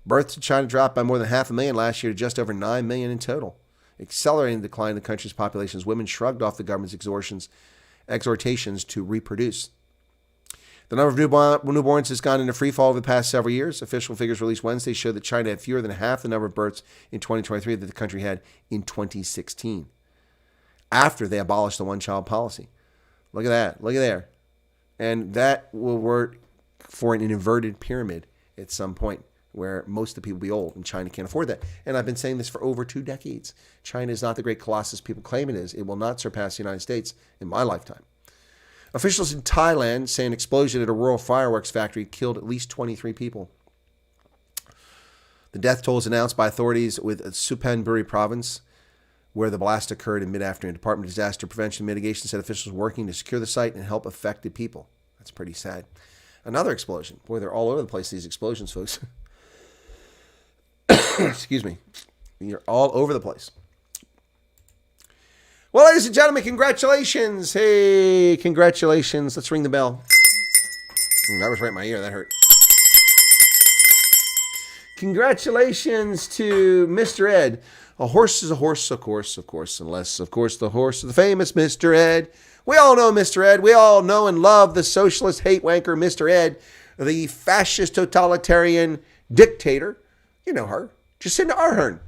Births in China dropped by more than 500,000 last year to just over 9 million in total. Accelerating the decline in the country's population as women shrugged off the government's exhortations to reproduce. The number of newborns has gone into free fall over the past several years. Official figures released Wednesday show that China had fewer than half the number of births in 2023 that the country had in 2016, after they abolished the one-child policy. Look at that. Look at there. And that will work for an inverted pyramid at some point where most of the people will be old, and China can't afford that. And I've been saying this for over 2 decades. China is not the great colossus people claim it is. It will not surpass the United States in my lifetime. Officials in Thailand say an explosion at a rural fireworks factory killed at least 23 people. The death toll is announced by authorities with Suphanburi province, where the blast occurred in mid-afternoon. Department of Disaster Prevention and Mitigation said officials were working to secure the site and help affected people. That's pretty sad. Another explosion. Boy, they're all over the place, these explosions, folks. Excuse me. You're all over the place. Well, ladies and gentlemen, congratulations. Hey, congratulations. Let's ring the bell. That was right in my ear. That hurt. Congratulations to Mr. Ed. A horse is a horse, of course, unless, of course, the horse is the famous Mr. Ed. We all know Mr. Ed. We all know and love the socialist hate wanker, Mr. Ed, the fascist totalitarian dictator. You know her, Jacinda Ardern.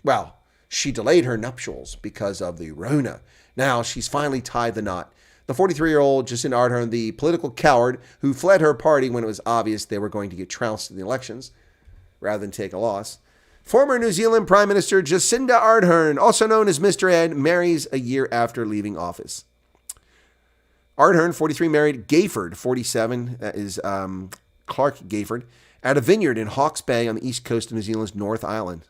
Well, she delayed her nuptials because of the Rona. Now she's finally tied the knot. The 43-year-old Jacinda Ardern, the political coward who fled her party when it was obvious they were going to get trounced in the elections rather than take a loss. Former New Zealand Prime Minister Jacinda Ardern, also known as Mr. Ed, marries a year after leaving office. Ardern, 43, married Gayford, 47, that is Clark Gayford, at a vineyard in Hawke's Bay on the east coast of New Zealand's North Island.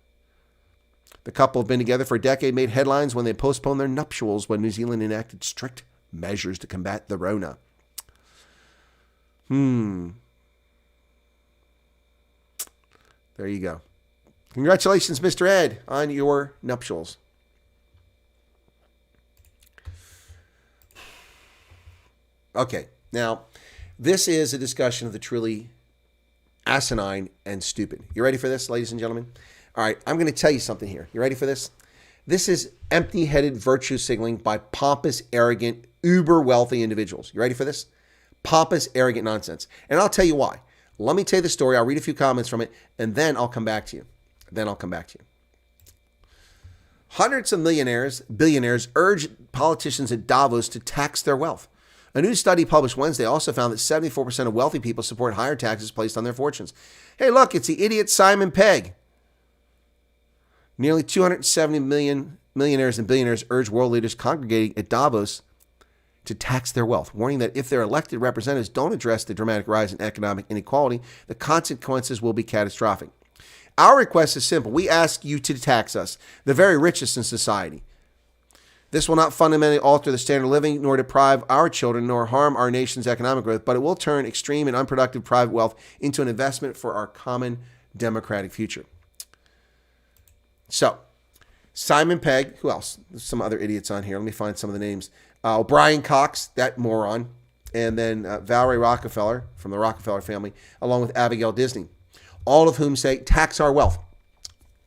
The couple have been together for a decade, made headlines when they postponed their nuptials when New Zealand enacted strict measures to combat the Rona. There you go. Congratulations, Mr. Ed, on your nuptials. Okay, now, this is a discussion of the truly asinine and stupid. You ready for this, ladies and gentlemen? All right, I'm going to tell you something here. You ready for this? This is empty-headed virtue signaling by pompous, arrogant, uber-wealthy individuals. You ready for this? Pompous, arrogant nonsense. And I'll tell you why. Let me tell you the story. I'll read a few comments from it, and then I'll come back to you. Hundreds of billionaires urge politicians at Davos to tax their wealth. A new study published Wednesday also found that 74% of wealthy people support higher taxes placed on their fortunes. Hey, look, it's the idiot Simon Pegg. Nearly 270 million millionaires and billionaires urge world leaders congregating at Davos to tax their wealth, warning that if their elected representatives don't address the dramatic rise in economic inequality, the consequences will be catastrophic. Our request is simple. We ask you to tax us, the very richest in society. This will not fundamentally alter the standard of living, nor deprive our children, nor harm our nation's economic growth, but it will turn extreme and unproductive private wealth into an investment for our common democratic future. So, Simon Pegg, who else? There's some other idiots on here. Let me find some of the names. Brian Cox, that moron, and then Valerie Rockefeller from the Rockefeller family, along with Abigail Disney, all of whom say, tax our wealth.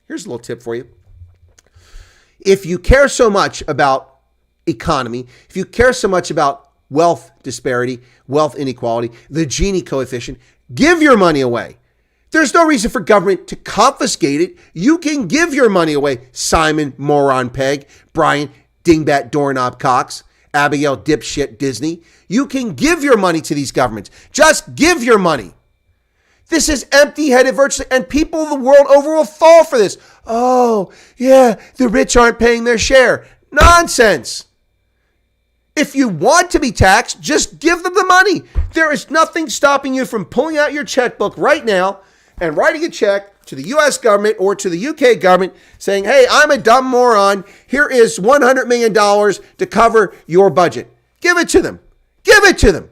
Here's a little tip for you. If you care so much about economy, if you care so much about wealth disparity, wealth inequality, the Gini coefficient, give your money away. There's no reason for government to confiscate it. You can give your money away, Simon Moron Pegg, Brian Dingbat Doorknob Cox, Abigail Dipshit Disney. You can give your money to these governments. Just give your money. This is empty-headed virtually, and people of the world over will fall for this. Oh, yeah, the rich aren't paying their share. Nonsense. If you want to be taxed, just give them the money. There is nothing stopping you from pulling out your checkbook right now and writing a check to the U.S. government or to the U.K. government saying, hey, I'm a dumb moron. Here is $100 million to cover your budget. Give it to them. Give it to them.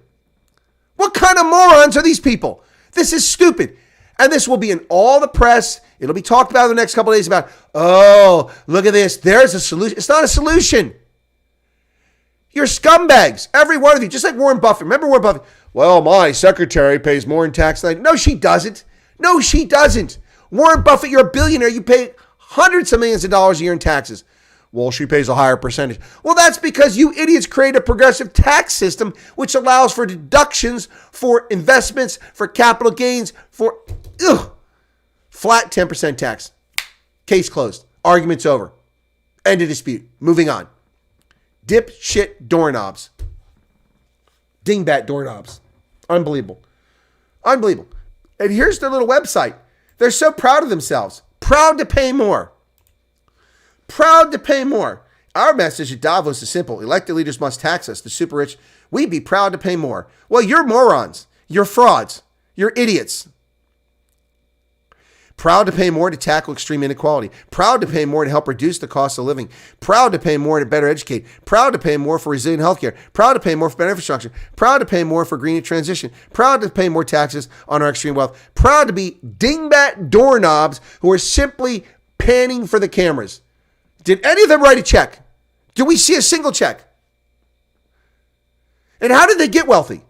What kind of morons are these people? This is stupid. And this will be in all the press. It'll be talked about in the next couple of days about, oh, look at this. There's a solution. It's not a solution. You're scumbags. Every one of you. Just like Warren Buffett. Remember Warren Buffett? Well, my secretary pays more in tax than I do. No, she doesn't. No, she doesn't. Warren Buffett, you're a billionaire. You pay hundreds of millions of dollars a year in taxes. Well, she pays a higher percentage. Well, that's because you idiots created a progressive tax system which allows for deductions for investments, for capital gains, for flat 10% tax. Case closed. Argument's over. End of dispute. Moving on. Dipshit doorknobs. Dingbat doorknobs. Unbelievable. Unbelievable. And here's their little website. They're so proud of themselves. Proud to pay more. Proud to pay more. Our message at Davos is simple. Elected leaders must tax us, the super rich. We'd be proud to pay more. Well, you're morons. You're frauds. You're idiots. Proud to pay more to tackle extreme inequality. Proud to pay more to help reduce the cost of living. Proud to pay more to better educate. Proud to pay more for resilient healthcare. Proud to pay more for better infrastructure. Proud to pay more for green transition. Proud to pay more taxes on our extreme wealth. Proud to be dingbat doorknobs who are simply panning for the cameras. Did any of them write a check? Do we see a single check? And how did they get wealthy?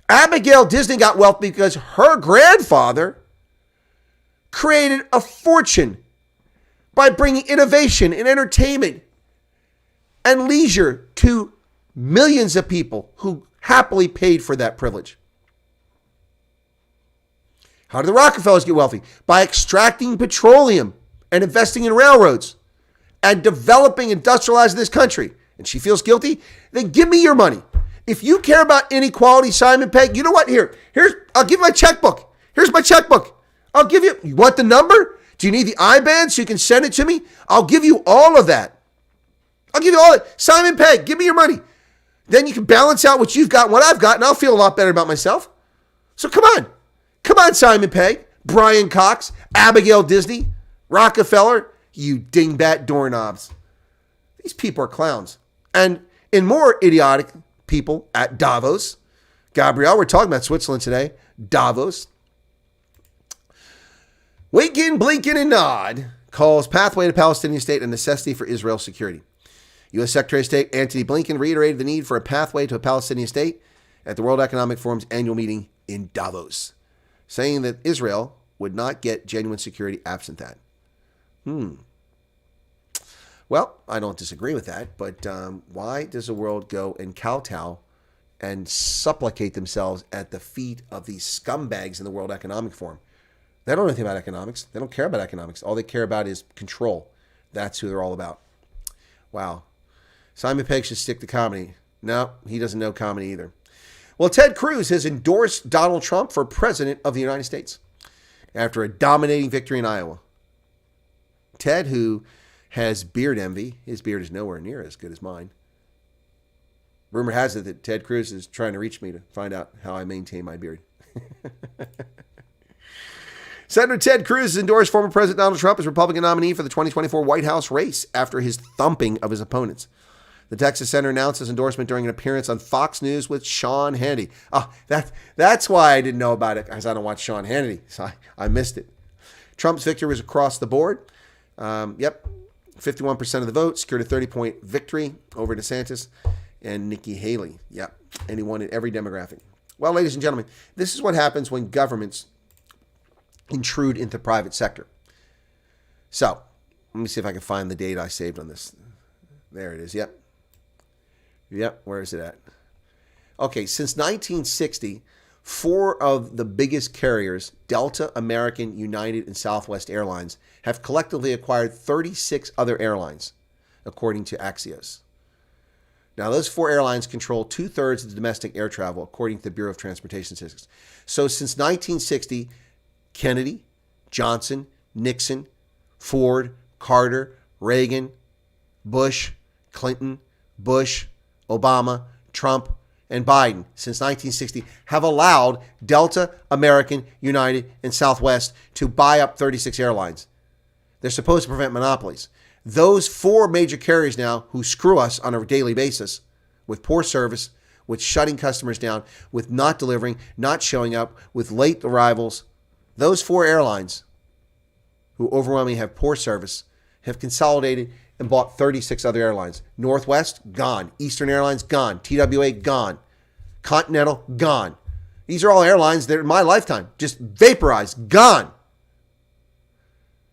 Abigail Disney got wealthy because her grandfather created a fortune by bringing innovation and entertainment and leisure to millions of people who happily paid for that privilege. How did the Rockefellers get wealthy? By extracting petroleum and investing in railroads and developing, industrializing this country. And she feels guilty? Then give me your money. If you care about inequality, Simon Pegg, you know what? I'll give you my checkbook. Here's my checkbook. I'll give you want the number? Do you need the IBAN so you can send it to me? I'll give you all of that. I'll give you all of it. Simon Pegg, give me your money. Then you can balance out what you've got and what I've got, and I'll feel a lot better about myself. So come on. Come on, Simon Pegg, Brian Cox, Abigail Disney, Rockefeller, you dingbat doorknobs. These people are clowns. And in more idiotic people at Davos, Gabrielle, we're talking about Switzerland today, Davos. Winkin, Blinken, and Nod calls pathway to Palestinian state a necessity for Israel's security. U.S. Secretary of State Antony Blinken reiterated the need for a pathway to a Palestinian state at the World Economic Forum's annual meeting in Davos, saying that Israel would not get genuine security absent that. Well, I don't disagree with that, but why does the world go and kowtow and supplicate themselves at the feet of these scumbags in the World Economic Forum? They don't know anything about economics. They don't care about economics. All they care about is control. That's who they're all about. Wow. Simon Pegg should stick to comedy. No, he doesn't know comedy either. Well, Ted Cruz has endorsed Donald Trump for president of the United States after a dominating victory in Iowa. Ted, who has beard envy, his beard is nowhere near as good as mine. Rumor has it that Ted Cruz is trying to reach me to find out how I maintain my beard. Senator Ted Cruz has endorsed former President Donald Trump as Republican nominee for the 2024 White House race after his thumping of his opponents. The Texas senator announced his endorsement during an appearance on Fox News with Sean Hannity. Oh, that's why I didn't know about it, because I don't watch Sean Hannity, so I missed it. Trump's victory was across the board. 51% of the vote, secured a 30-point victory over DeSantis and Nikki Haley. Yep, and he won in every demographic. Well, ladies and gentlemen, this is what happens when governments intrude into the private sector. So, let me see if I can find the date I saved on this. There it is. Yep, where is it at? Okay, since 1960, 4 of the biggest carriers, Delta, American, United, and Southwest Airlines, have collectively acquired 36 other airlines, according to Axios. Now, those 4 airlines control 2/3 of the domestic air travel, according to the Bureau of Transportation Statistics. So since 1960, Kennedy, Johnson, Nixon, Ford, Carter, Reagan, Bush, Clinton, Bush, Obama, Trump, and Biden since 1960 have allowed Delta, American, United, and Southwest to buy up 36 airlines. They're supposed to prevent monopolies. Those 4 major carriers now who screw us on a daily basis with poor service, with shutting customers down, with not delivering, not showing up, with late arrivals, those 4 airlines who overwhelmingly have poor service have consolidated and bought 36 other airlines. Northwest, gone. Eastern Airlines, gone. TWA, gone. Continental, gone. These are all airlines that in my lifetime just vaporized, gone.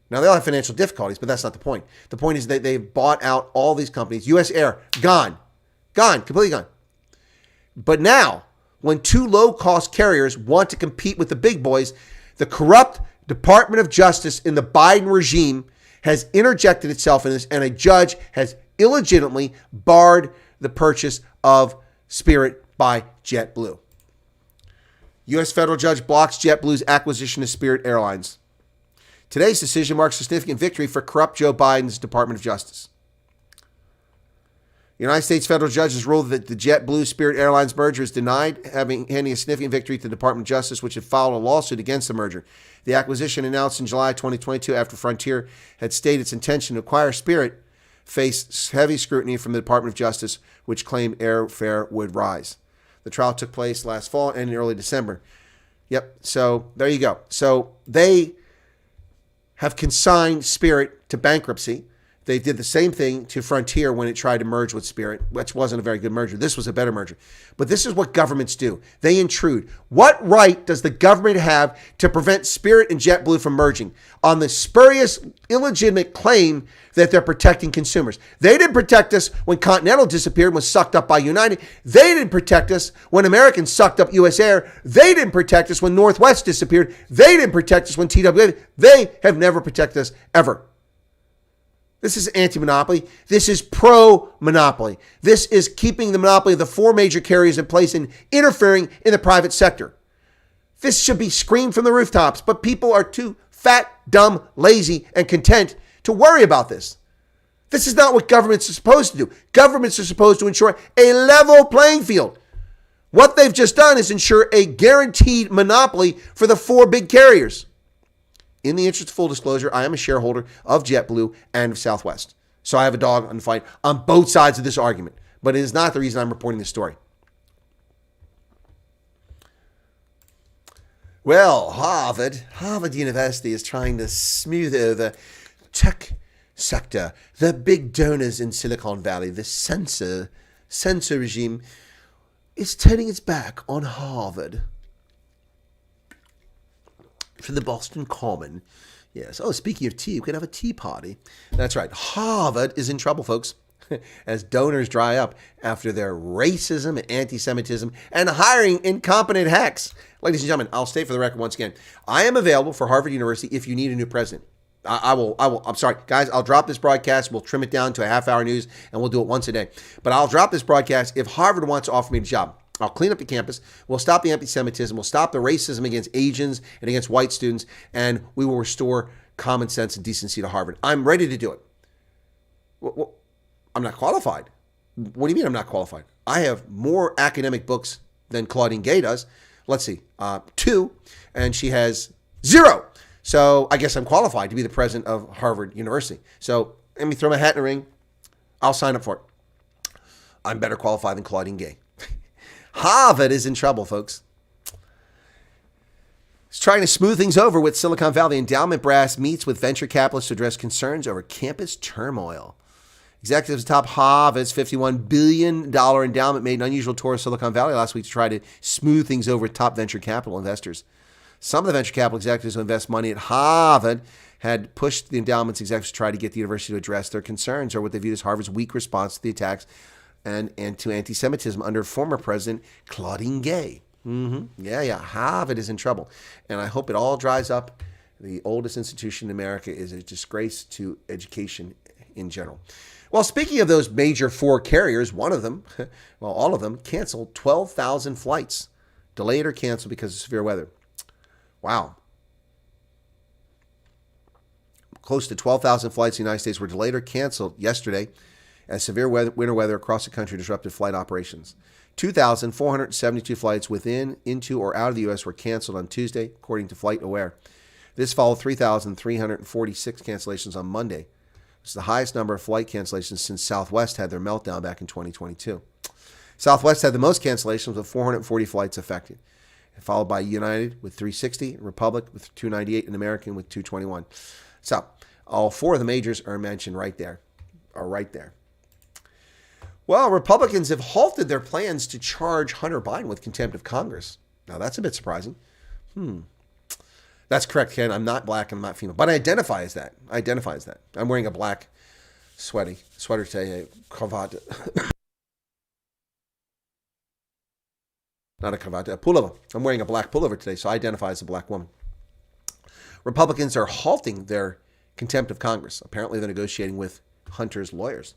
Now, they'll have financial difficulties, but that's not the point. The point is that they've bought out all these companies. U.S. Air, gone. Gone, completely gone. But now, when 2 low-cost carriers want to compete with the big boys, the corrupt Department of Justice in the Biden regime has interjected itself in this, and a judge has illegitimately barred the purchase of Spirit by JetBlue. U.S. federal judge blocks JetBlue's acquisition of Spirit Airlines. Today's decision marks a significant victory for corrupt Joe Biden's Department of Justice. The United States federal judge has ruled that the JetBlue Spirit Airlines merger is denied, handing a significant victory to the Department of Justice, which had filed a lawsuit against the merger. The acquisition, announced in July 2022 after Frontier had stated its intention to acquire Spirit, faced heavy scrutiny from the Department of Justice, which claimed airfare would rise. The trial took place last fall and in early December. Yep, so there you go. So they have consigned Spirit to bankruptcy. They did the same thing to Frontier when it tried to merge with Spirit, which wasn't a very good merger. This was a better merger. But this is what governments do. They intrude. What right does the government have to prevent Spirit and JetBlue from merging on the spurious, illegitimate claim that they're protecting consumers? They didn't protect us when Continental disappeared and was sucked up by United. They didn't protect us when American sucked up U.S. Air. They didn't protect us when Northwest disappeared. They didn't protect us when TWA. They have never protected us ever. This is anti-monopoly. This is pro-monopoly. This is keeping the monopoly of the 4 major carriers in place and interfering in the private sector. This should be screamed from the rooftops, but people are too fat, dumb, lazy, and content to worry about this. This is not what governments are supposed to do. Governments are supposed to ensure a level playing field. What they've just done is ensure a guaranteed monopoly for the 4 big carriers. In the interest of full disclosure, I am a shareholder of JetBlue and of Southwest. So I have a dog in the fight on both sides of this argument. But it is not the reason I'm reporting this story. Well, Harvard University is trying to smooth over tech sector, the big donors in Silicon Valley, the censor regime is turning its back on Harvard. From the Boston Common. Yes. Oh, speaking of tea, we could have a tea party. That's right. Harvard is in trouble, folks, as donors dry up after their racism and anti-Semitism and hiring incompetent hacks. Ladies and gentlemen, I'll state for the record once again, I am available for Harvard University if you need a new president. I will. I'm sorry, guys, I'll drop this broadcast. We'll trim it down to a half-hour news, and we'll do it once a day. But I'll drop this broadcast if Harvard wants to offer me a job. I'll clean up the campus. We'll stop the anti-Semitism. We'll stop the racism against Asians and against white students, and we will restore common sense and decency to Harvard. I'm ready to do it. Well, I'm not qualified. What do you mean I'm not qualified? I have more academic books than Claudine Gay does. Let's see, 2, and she has 0. So I guess I'm qualified to be the president of Harvard University. So let me throw my hat in the ring. I'll sign up for it. I'm better qualified than Claudine Gay. Harvard is in trouble, folks. It's trying to smooth things over with Silicon Valley. Endowment brass meets with venture capitalists to address concerns over campus turmoil. Executives atop Harvard's $51 billion endowment made an unusual tour of Silicon Valley last week to try to smooth things over with top venture capital investors. Some of the venture capital executives who invest money at Harvard had pushed the endowment's executives to try to get the university to address their concerns or what they viewed as Harvard's weak response to the attacks and to anti-Semitism under former President Claudine Gay. Yeah, Harvard is in trouble. And I hope it all dries up. The oldest institution in America is a disgrace to education in general. Well, speaking of those major 4 carriers, one of them, well, all of them, canceled 12,000 flights. Delayed or canceled because of severe weather. Wow. Close to 12,000 flights in the United States were delayed or canceled yesterday as severe winter weather across the country disrupted flight operations. 2,472 flights within, into, or out of the U.S. were canceled on Tuesday, according to FlightAware. This followed 3,346 cancellations on Monday. It's the highest number of flight cancellations since Southwest had their meltdown back in 2022. Southwest had the most cancellations with 440 flights affected, followed by United with 360, Republic with 298, and American with 221. So all 4 of the majors are mentioned right there. Well, Republicans have halted their plans to charge Hunter Biden with contempt of Congress. Now, that's a bit surprising. That's correct, Ken. I'm not black. I'm not female. But I identify as that. I'm wearing a black sweater today, a cravat. Not a cravat, a pullover. I'm wearing a black pullover today, so I identify as a black woman. Republicans are halting their contempt of Congress. Apparently, they're negotiating with Hunter's lawyers.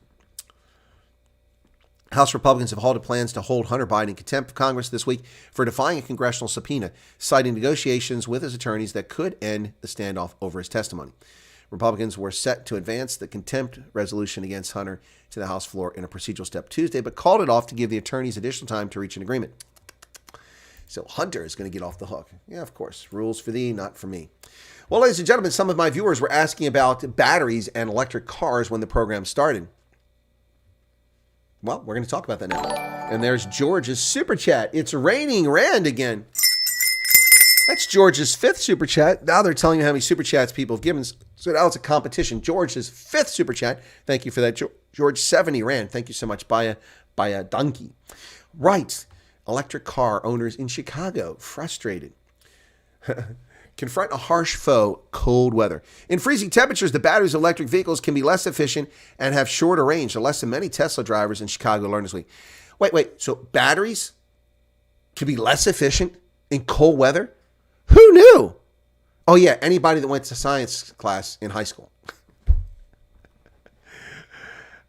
House Republicans have halted plans to hold Hunter Biden in contempt of Congress this week for defying a congressional subpoena, citing negotiations with his attorneys that could end the standoff over his testimony. Republicans were set to advance the contempt resolution against Hunter to the House floor in a procedural step Tuesday, but called it off to give the attorneys additional time to reach an agreement. So Hunter is going to get off the hook. Yeah, of course. Rules for thee, not for me. Well, ladies and gentlemen, some of my viewers were asking about batteries and electric cars when the program started. Well, we're going to talk about that now. And there's George's Super Chat. It's raining Rand again. That's George's 5th Super Chat. Now they're telling you how many Super Chats people have given. So now it's a competition. George's 5th Super Chat. Thank you for that, George. 70 Rand. Thank you so much. By a donkey. Right. Electric car owners in Chicago frustrated. Confront a harsh foe, cold weather. In freezing temperatures, the batteries of electric vehicles can be less efficient and have shorter range, the lesson many Tesla drivers in Chicago learned this week. Wait. So batteries can be less efficient in cold weather? Who knew? Oh, yeah, anybody that went to science class in high school.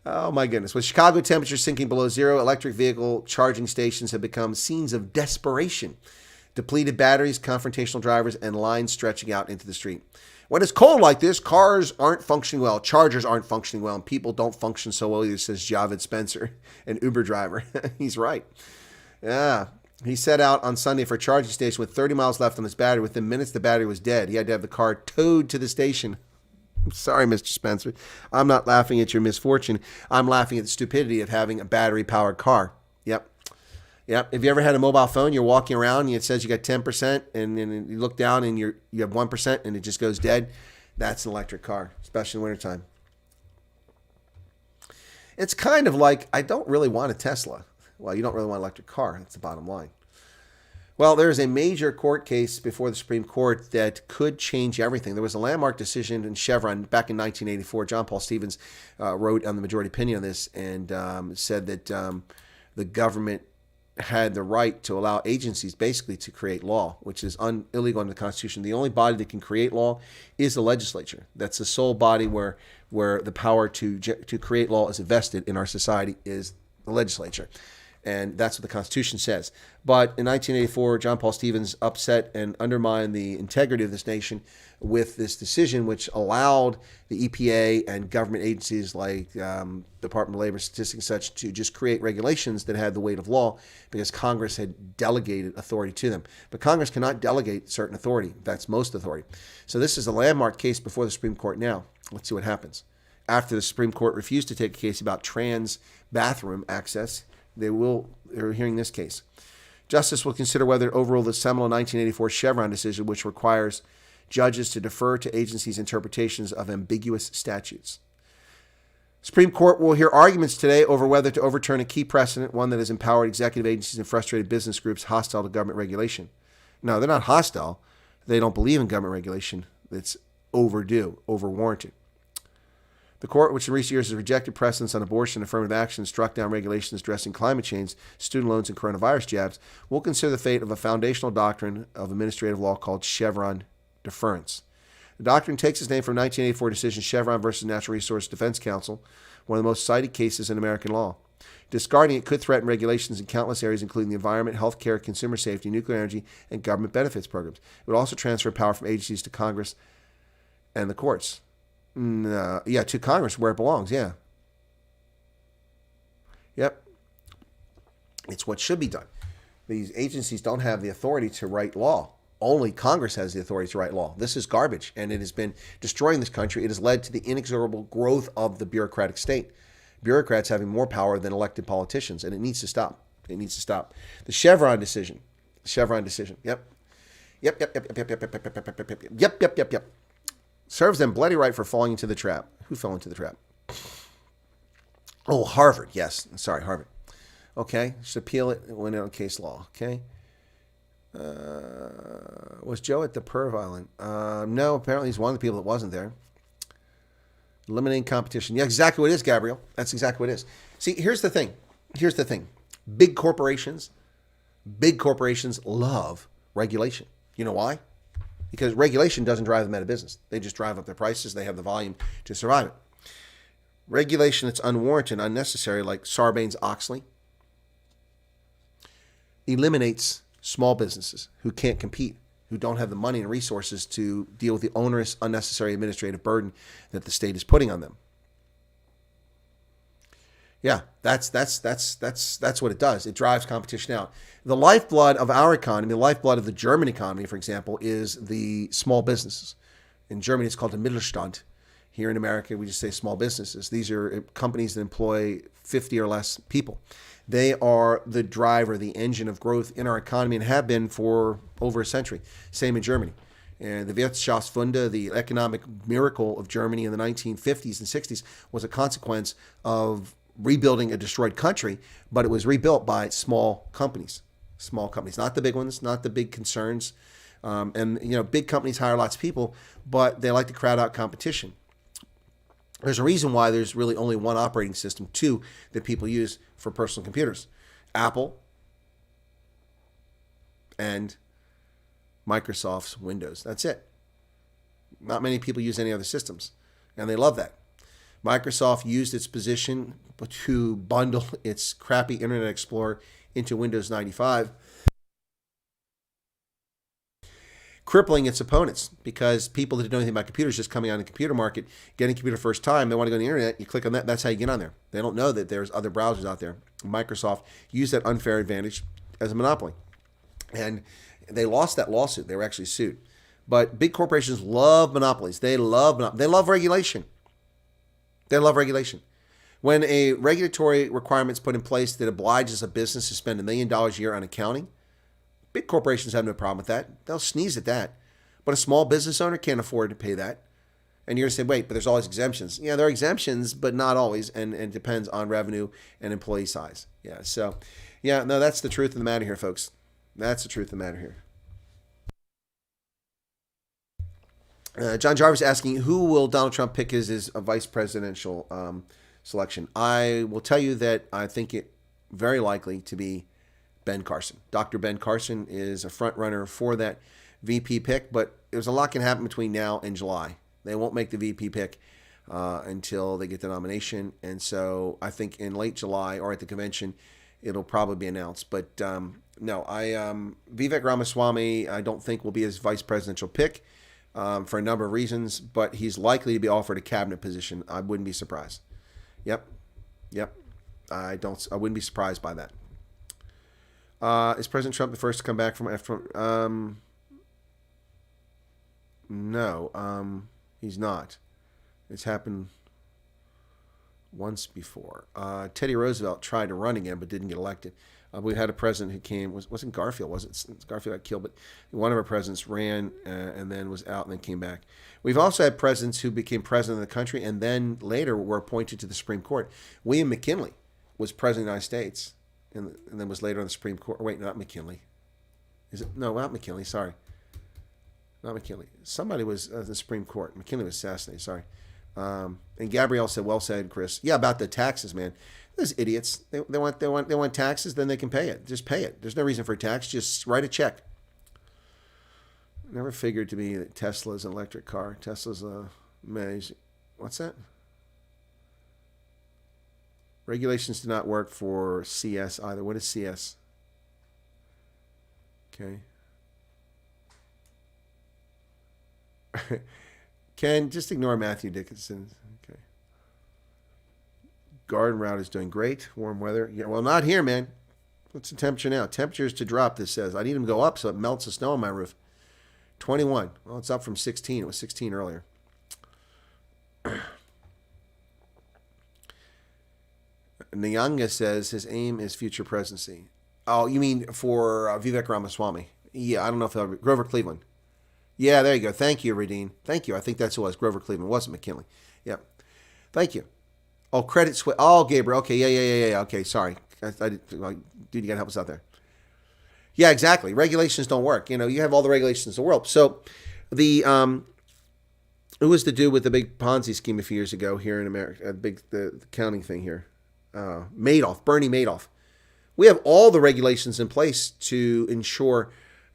Oh, my goodness. With Chicago temperatures sinking below zero, electric vehicle charging stations have become scenes of desperation. Depleted batteries, confrontational drivers, and lines stretching out into the street. When it's cold like this, cars aren't functioning well, chargers aren't functioning well, and people don't function so well either, says Javed Spencer, an Uber driver. He's right. Yeah. He set out on Sunday for a charging station with 30 miles left on his battery. Within minutes, the battery was dead. He had to have the car towed to the station. I'm sorry, Mr. Spencer. I'm not laughing at your misfortune. I'm laughing at the stupidity of having a battery-powered car. Yep. Have you ever had a mobile phone? You're walking around and it says you got 10%, and then you look down and you have 1% and it just goes dead? That's an electric car, especially in wintertime. It's kind of like, I don't really want a Tesla. Well, you don't really want an electric car. That's the bottom line. Well, there is a major court case before the Supreme Court that could change everything. There was a landmark decision in Chevron back in 1984. John Paul Stevens wrote on the majority opinion on this and said that the government had the right to allow agencies basically to create law, which is illegal under the Constitution. The only body that can create law is the legislature. That's the sole body where the power to create law is vested in our society is the legislature. And that's what the Constitution says. But in 1984, John Paul Stevens upset and undermined the integrity of this nation with this decision, which allowed the EPA and government agencies like Department of Labor, Statistics, and such to just create regulations that had the weight of law because Congress had delegated authority to them. But Congress cannot delegate certain authority. That's most authority. So this is a landmark case before the Supreme Court now. Let's see what happens. After the Supreme Court refused to take a case about trans bathroom access, they're hearing this case. Justice will consider whether to overrule the seminal 1984 Chevron decision, which requires judges to defer to agencies' interpretations of ambiguous statutes. Supreme Court will hear arguments today over whether to overturn a key precedent, one that has empowered executive agencies and frustrated business groups hostile to government regulation. No, they're not hostile. They don't believe in government regulation. It's overdue, overwarranted. The court, which in recent years has rejected precedents on abortion and affirmative action, struck down regulations addressing climate change, student loans, and coronavirus jabs, will consider the fate of a foundational doctrine of administrative law called Chevron deference. The doctrine takes its name from 1984 decision Chevron versus Natural Resource Defense Council, one of the most cited cases in American law. Discarding it could threaten regulations in countless areas, including the environment, healthcare, consumer safety, nuclear energy, and government benefits programs. It would also transfer power from agencies to Congress and the courts. To Congress, where it belongs, yeah. Yep. It's what should be done. These agencies don't have the authority to write law. Only Congress has the authority to write law. This is garbage, and it has been destroying this country. It has led to the inexorable growth of the bureaucratic state. Bureaucrats having more power than elected politicians, and it needs to stop. It needs to stop. The Chevron decision. Yep. Serves them bloody right for falling into the trap. Who fell into the trap? Oh, Harvard. Yes. Sorry, Harvard. Okay. Should appeal it. Went on case law. Okay. Was Joe at the Perv Island? No, apparently he's one of the people that wasn't there. Eliminating competition. Yeah, exactly what it is, Gabriel. That's exactly what it is. See, here's the thing. Big corporations love regulation. You know why? Because regulation doesn't drive them out of business. They just drive up their prices. They have the volume to survive it. Regulation that's unwarranted, unnecessary, like Sarbanes-Oxley, eliminates small businesses who can't compete, who don't have the money and resources to deal with the onerous, unnecessary administrative burden that the state is putting on them. Yeah, that's what it does. It drives competition out. The lifeblood of our economy, the lifeblood of the German economy, for example, is the small businesses. In Germany, it's called the Mittelstand. Here in America, we just say small businesses. These are companies that employ 50 or less people. They are the driver, the engine of growth in our economy, and have been for over a century. Same in Germany. And the Wirtschaftswunder, the economic miracle of Germany in the 1950s and 60s, was a consequence of rebuilding a destroyed country, but it was rebuilt by small companies, not the big ones, not the big concerns. Big companies hire lots of people, but they like to crowd out competition. There's a reason why there's really only one operating system, two, that people use for personal computers: Apple and Microsoft's Windows. That's it. Not many people use any other systems, and they love that. Microsoft used its position to bundle its crappy Internet Explorer into Windows 95, crippling its opponents, because people that didn't know anything about computers just coming on the computer market, getting a computer first time, they want to go on the internet, you click on that, that's how you get on there. They don't know that there's other browsers out there. Microsoft used that unfair advantage as a monopoly. And they lost that lawsuit. They were actually sued. But big corporations love monopolies. They love regulation. They love regulation. When a regulatory requirement is put in place that obliges a business to spend $1 million a year on accounting, big corporations have no problem with that. They'll sneeze at that. But a small business owner can't afford to pay that. And you're going to say, wait, but there's always exemptions. Yeah, there are exemptions, but not always. And it depends on revenue and employee size. Yeah, so, yeah, no, that's the truth of the matter here, folks. That's the truth of the matter here. John Jarvis asking, who will Donald Trump pick as his vice presidential selection? I will tell you that I think it very likely to be Ben Carson. Dr. Ben Carson is a front runner for that VP pick, but there's a lot can happen between now and July. They won't make the VP pick until they get the nomination. And so I think in late July or at the convention, it'll probably be announced. But no, Vivek Ramaswamy, I don't think will be his vice presidential pick for a number of reasons, but he's likely to be offered a cabinet position. I wouldn't be surprised. Yep. I wouldn't be surprised by that. Is President Trump the first to come back from after? No, he's not. It's happened once before. Teddy Roosevelt tried to run again but didn't get elected. We had a president who came, wasn't Garfield, was it? Garfield got killed, but one of our presidents ran and then was out and then came back. We've also had presidents who became president of the country and then later were appointed to the Supreme Court. William McKinley was president of the United States and then was later on the Supreme Court. Wait, not McKinley. Is it? No, not McKinley, sorry. Not McKinley. Somebody was the Supreme Court. McKinley was assassinated, sorry. And Gabrielle said, well said, Chris. Yeah, about the taxes, man. Those idiots. They want taxes, then they can pay it. Just pay it. There's no reason for a tax. Just write a check. Never figured to me that Tesla's an electric car. Tesla's amazing. What's that? Regulations do not work for CS either. What is CS? Okay. Ken, just ignore Matthew Dickinson. Okay. Garden route is doing great. Warm weather. Yeah, well, not here, man. What's the temperature now? Temperature is to drop, this says. I need them to go up so it melts the snow on my roof. 21. Well, it's up from 16. It was 16 earlier. Nyanga says his aim is future presidency. Oh, you mean for Vivek Ramaswamy? Yeah, I don't know if that'll be Grover Cleveland. Yeah, there you go. Thank you, Radine. Thank you. I think that's who it was. Grover Cleveland. It wasn't McKinley. Yep. Thank you. Oh, Credit Suisse. Oh, Gabriel. Okay, yeah. Okay, sorry. Dude, you got to help us out there. Yeah, exactly. Regulations don't work. You have all the regulations in the world. So the who was the dude with the big Ponzi scheme a few years ago here in America, the accounting thing here? Madoff, Bernie Madoff. We have all the regulations in place to ensure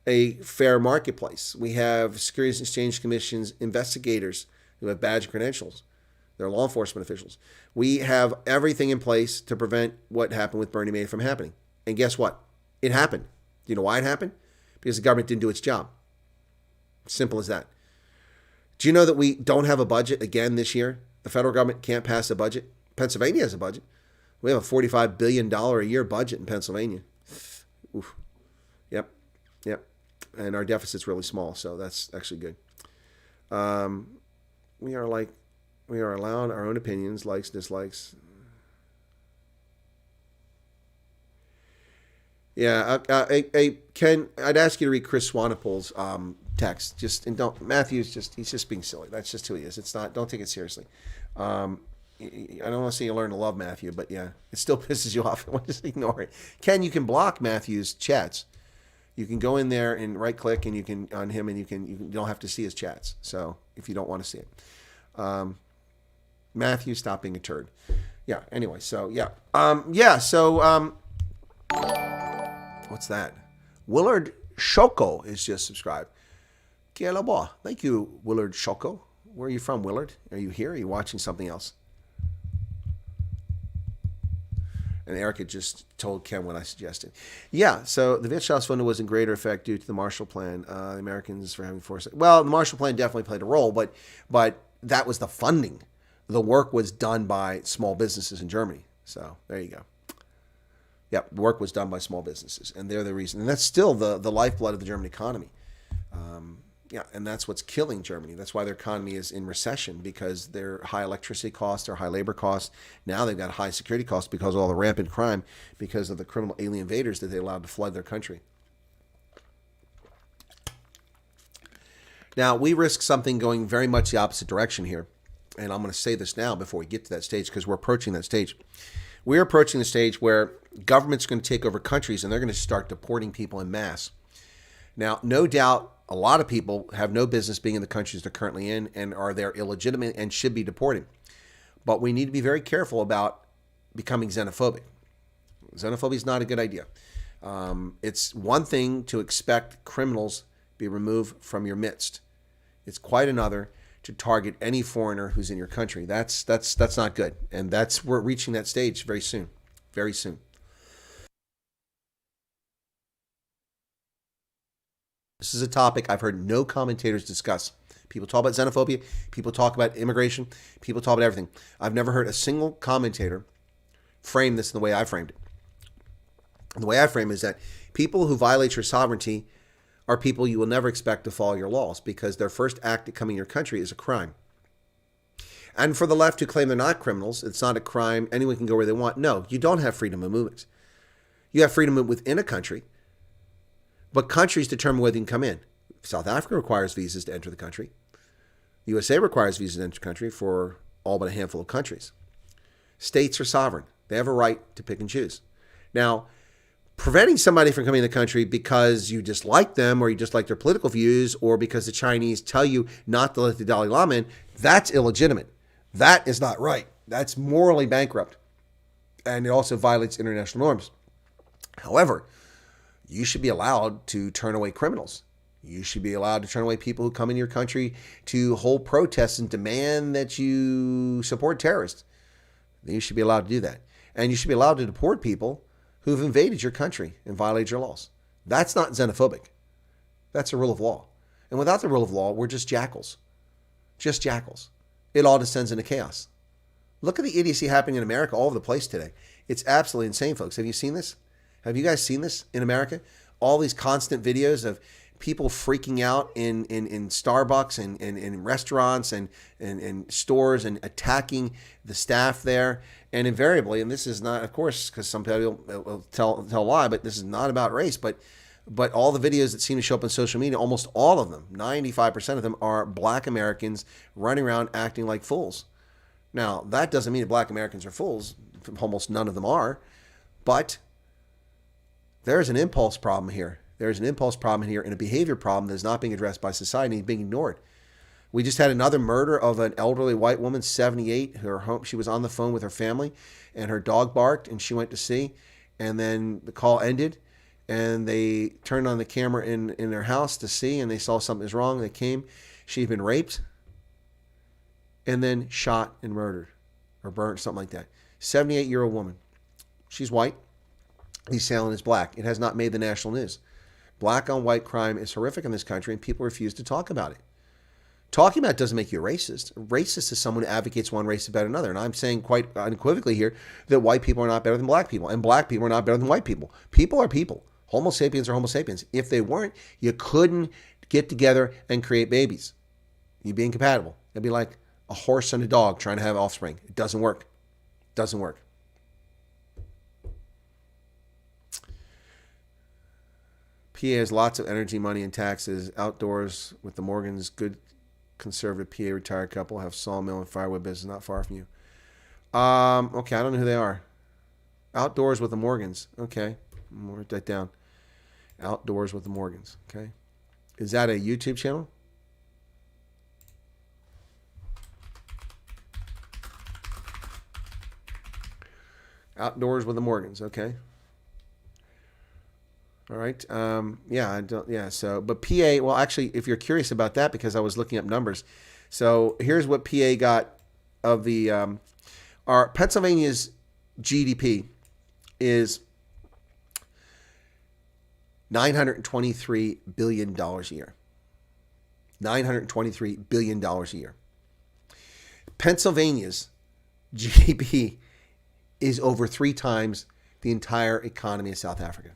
a fair marketplace. We have Securities and Exchange Commission's investigators who have badge credentials. They're law enforcement officials. We have everything in place to prevent what happened with Bernie Madoff from happening. And guess what? It happened. Do you know why it happened? Because the government didn't do its job. Simple as that. Do you know that we don't have a budget again this year? The federal government can't pass a budget. Pennsylvania has a budget. We have a $45 billion a year budget in Pennsylvania. Oof. Yep. And our deficit's really small, so that's actually good. We are allowed our own opinions, likes, dislikes. Yeah, Ken, I'd ask you to read Chris Swanepoel's text. He's just being silly. That's just who he is. It's not. Don't take it seriously. I don't want to see you learn to love Matthew, but yeah, it still pisses you off. Just ignore it. Ken, you can block Matthew's chats. You can go in there and right click and you can on him and you don't have to see his chats. So if you don't want to see it, Matthew, stop being a turd. Yeah. Anyway, so yeah. What's that? Willard Shoko is just subscribed. Thank you, Willard Shoko. Where are you from, Willard? Are you here? Are you watching something else? And Erica just told Ken what I suggested. Yeah, so the Wirtschaftswunder fund was in greater effect due to the Marshall Plan. The Americans for having foresight. Well, the Marshall Plan definitely played a role, but that was the funding. The work was done by small businesses in Germany. So there you go. Yep, the work was done by small businesses, and they're the reason. And that's still the lifeblood of the German economy. And that's what's killing Germany. That's why their economy is in recession, because their high electricity costs, their high labor costs. Now they've got high security costs because of all the rampant crime, because of the criminal alien invaders that they allowed to flood their country. Now, we risk something going very much the opposite direction here. And I'm going to say this now before we get to that stage, because we're approaching that stage. We're approaching the stage where government's going to take over countries and they're going to start deporting people en masse. Now, no doubt, a lot of people have no business being in the countries they're currently in and are there illegitimate and should be deported. But we need to be very careful about becoming xenophobic. Xenophobia is not a good idea. It's one thing to expect criminals be removed from your midst. It's quite another to target any foreigner who's in your country. That's not good. And we're reaching that stage very soon. Very soon. This is a topic I've heard no commentators discuss. People talk about xenophobia. People talk about immigration. People talk about everything. I've never heard a single commentator frame this in the way I framed it. And the way I frame it is that people who violate your sovereignty are people you will never expect to follow your laws because their first act at coming to your country is a crime. And for the left who claim they're not criminals, it's not a crime, anyone can go where they want. No, you don't have freedom of movement. You have freedom within a country, but countries determine whether you can come in. South Africa requires visas to enter the country. USA requires visas to enter the country for all but a handful of countries. States are sovereign. They have a right to pick and choose. Now, preventing somebody from coming to the country because you dislike them or you dislike their political views or because the Chinese tell you not to let the Dalai Lama in, that's illegitimate. That is not right. That's morally bankrupt. And it also violates international norms. However, you should be allowed to turn away criminals. You should be allowed to turn away people who come in your country to hold protests and demand that you support terrorists. You should be allowed to do that. And you should be allowed to deport people who've invaded your country and violated your laws. That's not xenophobic. That's a rule of law. And without the rule of law, we're just jackals. Just jackals. It all descends into chaos. Look at the idiocy happening in America all over the place today. It's absolutely insane, folks. Have you seen this? Have you guys seen this in America? All these constant videos of people freaking out in Starbucks and in restaurants and stores and attacking the staff there. And invariably, and this is not, of course, because some people will tell a lie, but this is not about race, but all the videos that seem to show up on social media, almost all of them, 95% of them are black Americans running around acting like fools. Now, that doesn't mean that black Americans are fools. Almost none of them are. But there's an impulse problem here. There's an impulse problem here and a behavior problem that is not being addressed by society and being ignored. We just had another murder of an elderly white woman, 78. She was on the phone with her family, and her dog barked, and she went to see. And then the call ended, and they turned on the camera in their house to see, and they saw something was wrong. They came. She'd been raped and then shot and murdered or burnt, something like that. 78-year-old woman. She's white. The assailant is black. It has not made the national news. Black on white crime is horrific in this country, and people refuse to talk about it. Talking about it doesn't make you a racist. A racist is someone who advocates one race better than another. And I'm saying quite unequivocally here that white people are not better than black people, and black people are not better than white people. People are people. Homo sapiens are Homo sapiens. If they weren't, you couldn't get together and create babies. You'd be incompatible. It'd be like a horse and a dog trying to have offspring. It doesn't work. It doesn't work. PA has lots of energy, money, and taxes. Outdoors with the Morgans, good conservative PA retired couple, have sawmill and firewood business not far from you. Okay, I don't know who they are. Outdoors with the Morgans. Okay, I'm gonna write that down. Outdoors with the Morgans. Okay, is that a YouTube channel? Outdoors with the Morgans. Okay. All right. But PA, well, actually, if you're curious about that, because I was looking up numbers. So here's what PA got of the, our Pennsylvania's GDP is $923 billion a year. $923 billion a year. Pennsylvania's GDP is over 3 times the entire economy of South Africa.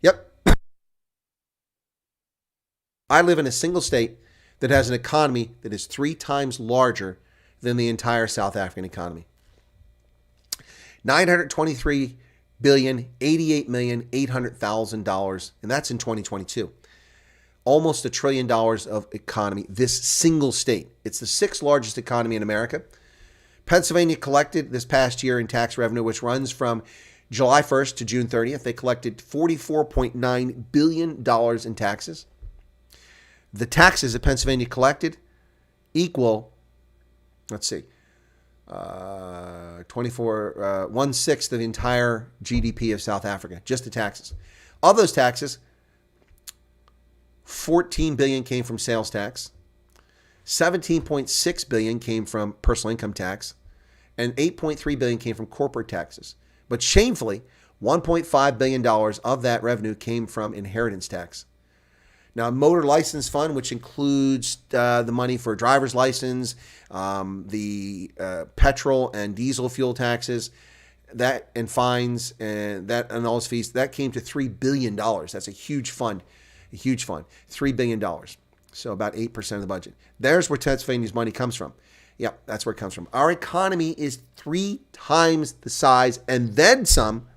Yep. I live in a single state that has an economy that is 3 times larger than the entire South African economy. 923 billion, $88,800,000, and that's in 2022. Almost $1 trillion of economy, this single state. It's the 6th largest economy in America. Pennsylvania collected this past year in tax revenue, which runs from July 1st to June 30th. They collected $44.9 billion in taxes. The taxes that Pennsylvania collected equal, let's see, 1/6 of the entire GDP of South Africa, just the taxes. Of those taxes, $14 billion came from sales tax, $17.6 billion came from personal income tax, and $8.3 billion came from corporate taxes. But shamefully, $1.5 billion of that revenue came from inheritance tax. Now, motor license fund, which includes the money for driver's license, the petrol and diesel fuel taxes, that and fines and all those fees, that came to $3 billion. That's a huge fund, $3 billion. So about 8% of the budget. There's where Pennsylvania's money comes from. Yep, that's where it comes from. Our economy is 3 times the size and then some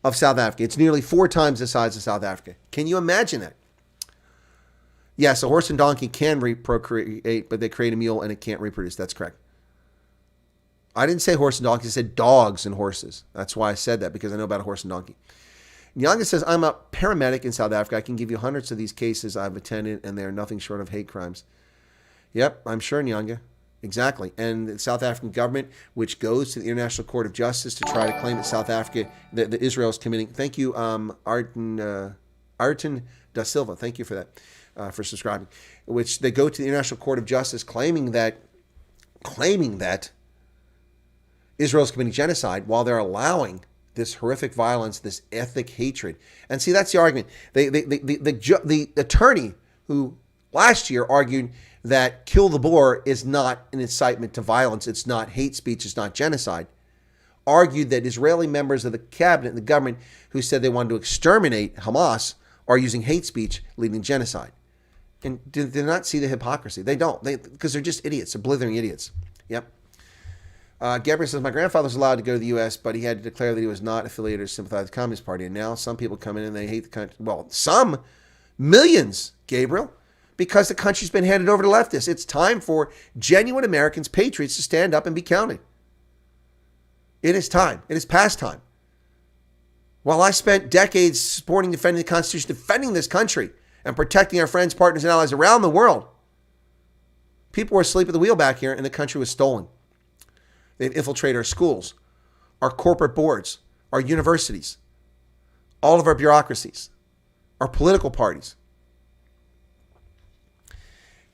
of South Africa. It's nearly 4 times the size of South Africa. Can you imagine that? Yes, a horse and donkey can procreate, but they create a mule and it can't reproduce. That's correct. I didn't say horse and donkey. I said dogs and horses. That's why I said that, because I know about a horse and donkey. Nyanga says, I'm a paramedic in South Africa. I can give you hundreds of these cases I've attended, and they are nothing short of hate crimes. Yep, I'm sure, Nyanga. Exactly. And the South African government, which goes to the International Court of Justice to try to claim that South Africa, that Israel is committing. Thank you, Arten da Silva. Thank you for that, for subscribing. Which they go to the International Court of Justice claiming that Israel is committing genocide while they're allowing this horrific violence, this ethnic hatred. And see, that's the argument. The attorney who last year argued that kill the Boer is not an incitement to violence, it's not hate speech, it's not genocide, argued that Israeli members of the cabinet and the government who said they wanted to exterminate Hamas are using hate speech leading to genocide. And do they not see the hypocrisy? They don't, because they're just idiots, they're blithering idiots. Yep. Gabriel says, my grandfather was allowed to go to the U.S., but he had to declare that he was not affiliated or sympathized with the Communist Party. And now some people come in and they hate the country. Well, some millions, Gabriel, because the country's been handed over to leftists. It's time for genuine Americans, patriots, to stand up and be counted. It is time. It is past time. While I spent decades supporting, defending the Constitution, defending this country, and protecting our friends, partners, and allies around the world, people were asleep at the wheel back here, and the country was stolen. They've infiltrated our schools, our corporate boards, our universities, all of our bureaucracies, our political parties.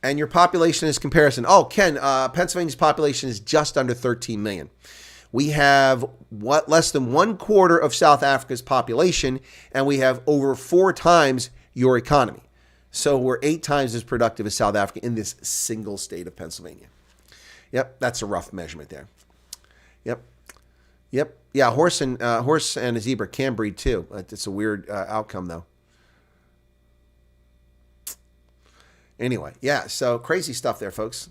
And your population is comparison. Oh, Ken, Pennsylvania's population is just under 13 million. We have less than 1/4 of South Africa's population, and we have over 4 times your economy. So we're 8 times as productive as South Africa in this single state of Pennsylvania. Yep, that's a rough measurement there. Yep. Yeah, horse and a zebra can breed too. It's a weird outcome though. Anyway, yeah. So crazy stuff there, folks.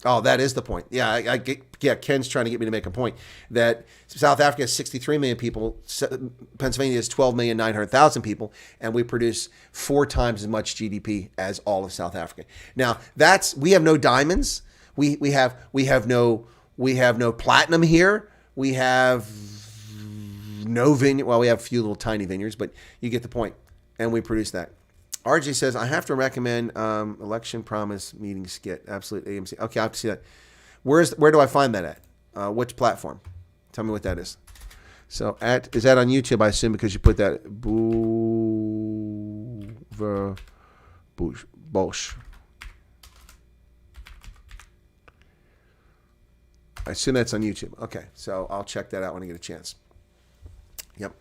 Oh, that is the point. Yeah, Ken's trying to get me to make a point that South Africa has 63 million people. Pennsylvania has 12,900,000 people, and we produce 4 times as much GDP as all of South Africa. Now, we have no diamonds. We have no platinum here. We have no vineyard. Well, we have a few little tiny vineyards, but you get the point. And we produce that. RJ says, I have to recommend election promise meeting skit. Absolute AMC. Okay, I have to see that. Where do I find that at? Which platform? Tell me what that is. So is that on YouTube, I assume, because you put that Bosch. I assume that's on YouTube. Okay, so I'll check that out when I get a chance. Yep.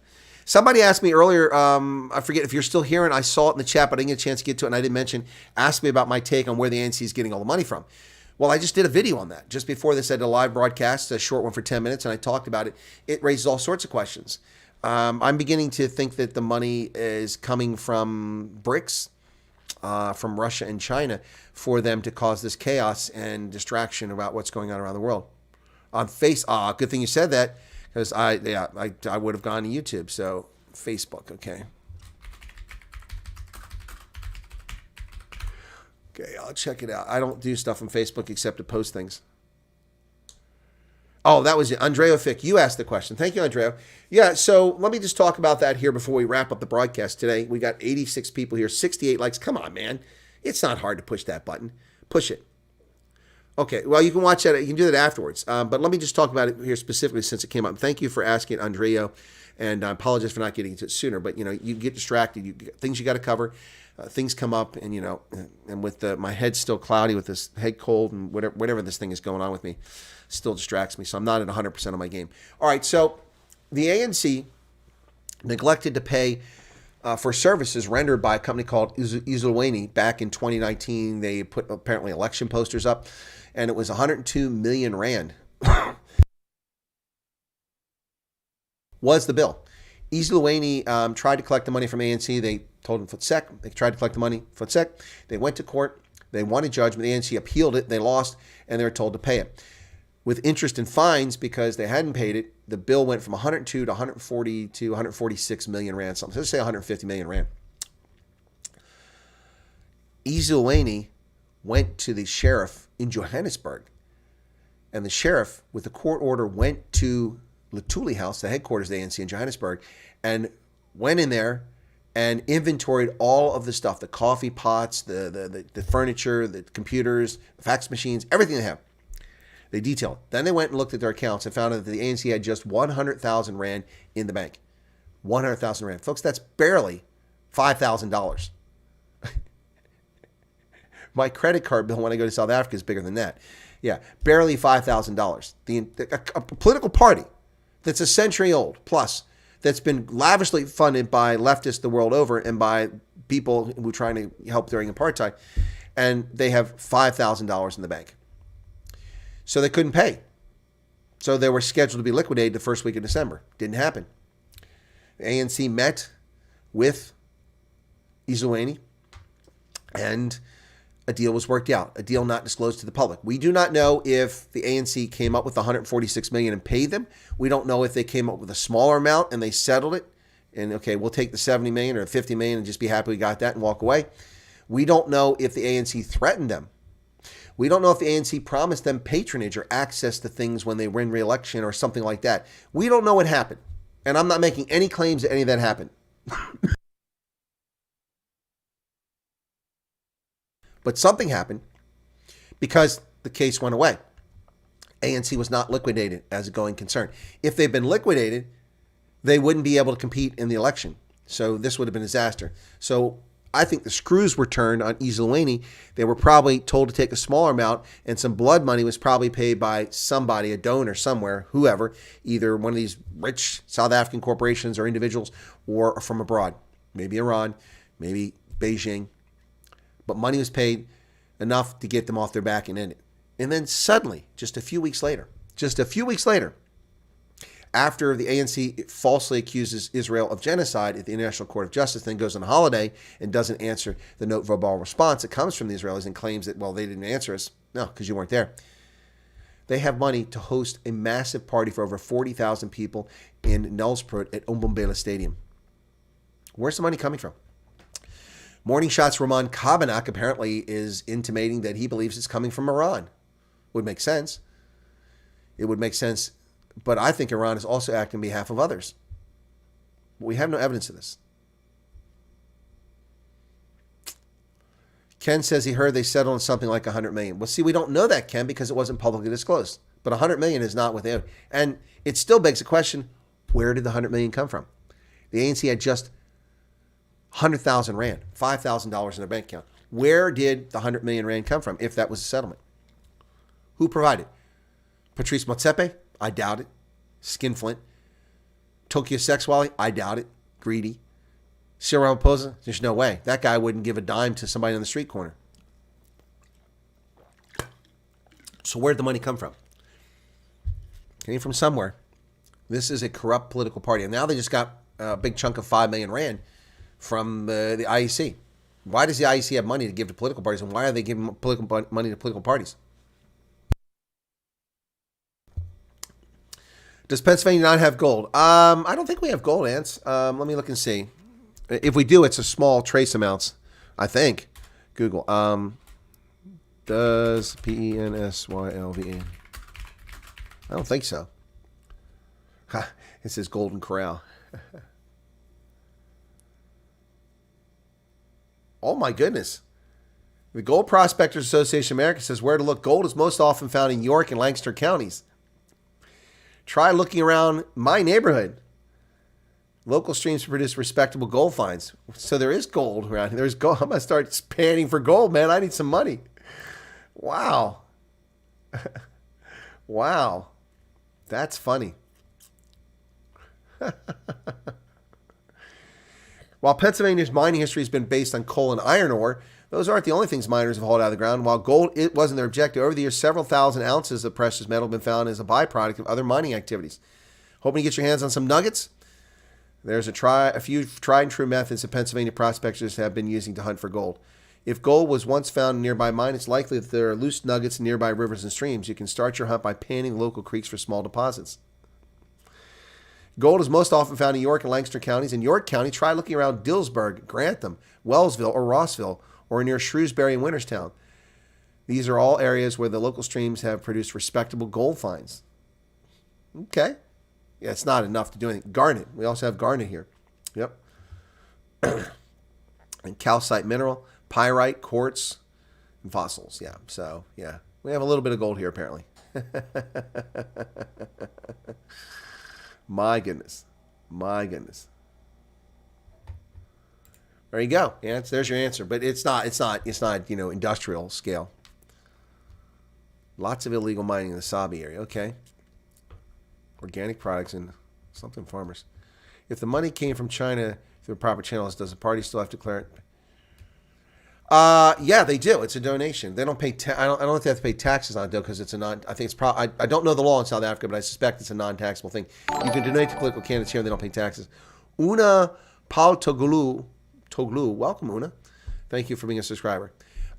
Somebody asked me earlier, I forget if you're still hearing, I saw it in the chat, but I didn't get a chance to get to it, and I didn't mention, asked me about my take on where the ANC is getting all the money from. Well, I just did a video on that. Just before this, I did a live broadcast, a short one for 10 minutes, and I talked about it. It raises all sorts of questions. I'm beginning to think that the money is coming from BRICS, from Russia and China, for them to cause this chaos and distraction about what's going on around the world. On good thing you said that, because I would have gone to YouTube. So Facebook, okay. Okay, I'll check it out. I don't do stuff on Facebook except to post things. Oh, that was it. Andreo Fick, you asked the question. Thank you, Andreo. Yeah, so let me just talk about that here before we wrap up the broadcast today. We got 86 people here, 68 likes. Come on, man. It's not hard to push that button. Push it. Okay, well, you can watch that. You can do that afterwards. But let me just talk about it here specifically since it came up. Thank you for asking, Andreo, and I apologize for not getting to it sooner. But, you get distracted. Things you got to cover. Things come up, and, and with my head still cloudy with this head cold and whatever this thing is going on with me, still distracts me. So I'm not at 100% of my game. All right, so the ANC neglected to pay for services rendered by a company called Isolweni. Back in 2019, they put apparently election posters up, and it was 102 million rand was the bill. Isolweni tried to collect the money from ANC. They told them foot-sec. They tried to collect the money foot-sec. They went to court. They won a judgment. The ANC appealed it. They lost, and they were told to pay it. With interest and fines, because they hadn't paid it, the bill went from 102 to 140 to 146 million rand, something. So let's say 150 million rand. Isolweni went to the sheriff in Johannesburg, and the sheriff, with a court order, went to Luthuli House, the headquarters of the ANC in Johannesburg, and went in there and inventoried all of the stuff, the coffee pots, the furniture, the computers, the fax machines, everything they have. They detailed. Then they went and looked at their accounts and found out that the ANC had just 100,000 rand in the bank. 100,000 rand. Folks, that's barely $5,000. My credit card bill when I go to South Africa is bigger than that. Yeah, barely $5,000. A political party that's a century old plus, that's been lavishly funded by leftists the world over and by people who were trying to help during apartheid, and they have $5,000 in the bank. So they couldn't pay. So they were scheduled to be liquidated the first week of December. Didn't happen. The ANC met with Isolweni, and a deal was worked out, a deal not disclosed to the public. We do not know if the ANC came up with 146 million and paid them. We don't know if they came up with a smaller amount and they settled it. And okay, we'll take the 70 million or 50 million and just be happy we got that and walk away. We don't know if the ANC threatened them. We don't know if the ANC promised them patronage or access to things when they win re-election or something like that. We don't know what happened. And I'm not making any claims that any of that happened. But something happened because the case went away. ANC was not liquidated as a going concern. If they'd been liquidated, they wouldn't be able to compete in the election. So this would have been a disaster. So I think the screws were turned on Isolweni. They were probably told to take a smaller amount, and some blood money was probably paid by somebody, a donor somewhere, whoever, either one of these rich South African corporations or individuals, or from abroad, maybe Iran, maybe Beijing. But money was paid enough to get them off their back and end it. And then suddenly, just a few weeks later, after the ANC falsely accuses Israel of genocide at the International Court of Justice, then goes on holiday and doesn't answer the note verbal response that comes from the Israelis and claims that, well, they didn't answer us. No, because you weren't there. They have money to host a massive party for over 40,000 people in Nelspruit at Umbombela Stadium. Where's the money coming from? Morning Shot's Roman Kabanak apparently is intimating that he believes it's coming from Iran. Would make sense. It would make sense. But I think Iran is also acting on behalf of others. But we have no evidence of this. Ken says he heard they settled on something like 100 million. Well, see, we don't know that, Ken, because it wasn't publicly disclosed. But 100 million is not within. And it still begs the question, where did the 100 million come from? The ANC had just 100,000 rand, $5,000 in their bank account. Where did the 100 million rand come from if that was a settlement? Who provided? Patrice Motsepe? I doubt it. Skinflint. Tokyo Sexwally? I doubt it. Greedy. Cyril Ramaphosa? There's no way. That guy wouldn't give a dime to somebody on the street corner. So where did the money come from? Came from somewhere. This is a corrupt political party. And now they just got a big chunk of 5 million rand from the IEC. Why does the IEC have money to give to political parties, and why are they giving political money to political parties? Does Pennsylvania not have gold? I don't think we have gold, Ants. Let me look and see. If we do, it's a small trace amounts, I think. Google. Does Pennsylva? I don't think so. It says Golden Corral. Oh my goodness. The Gold Prospectors Association of America says where to look. Gold is most often found in York and Lancaster counties. Try looking around my neighborhood. Local streams produce respectable gold finds. So there is gold around here. There's gold. I'm going to start panning for gold, man. I need some money. Wow. Wow. That's funny. While Pennsylvania's mining history has been based on coal and iron ore, those aren't the only things miners have hauled out of the ground. While gold it wasn't their objective, over the years, several thousand ounces of precious metal have been found as a byproduct of other mining activities. Hoping to get your hands on some nuggets? There's a few tried and true methods that Pennsylvania prospectors have been using to hunt for gold. If gold was once found in a nearby mine, it's likely that there are loose nuggets in nearby rivers and streams. You can start your hunt by panning local creeks for small deposits. Gold is most often found in York and Lancaster counties. In York County, try looking around Dillsburg, Grantham, Wellsville, or Rossville, or near Shrewsbury and Winterstown. These are all areas where the local streams have produced respectable gold finds. Okay. Yeah, it's not enough to do anything. Garnet. We also have garnet here. Yep. And calcite mineral, pyrite, quartz, and fossils. Yeah. So, yeah. We have a little bit of gold here, apparently. My goodness. My goodness. There you go. Yeah, there's your answer. But it's not, industrial scale. Lots of illegal mining in the Sabi area. Okay. Organic products and something farmers. If the money came from China through proper channels, does the party still have to declare it? Yeah, they do. It's a donation. They don't pay. I don't know if they have to pay taxes on it though, because it's a non. I think it's probably. I don't know the law in South Africa, but I suspect it's a non-taxable thing. You can donate to political candidates here, and they don't pay taxes. Una Pautoglu, welcome Una. Thank you for being a subscriber.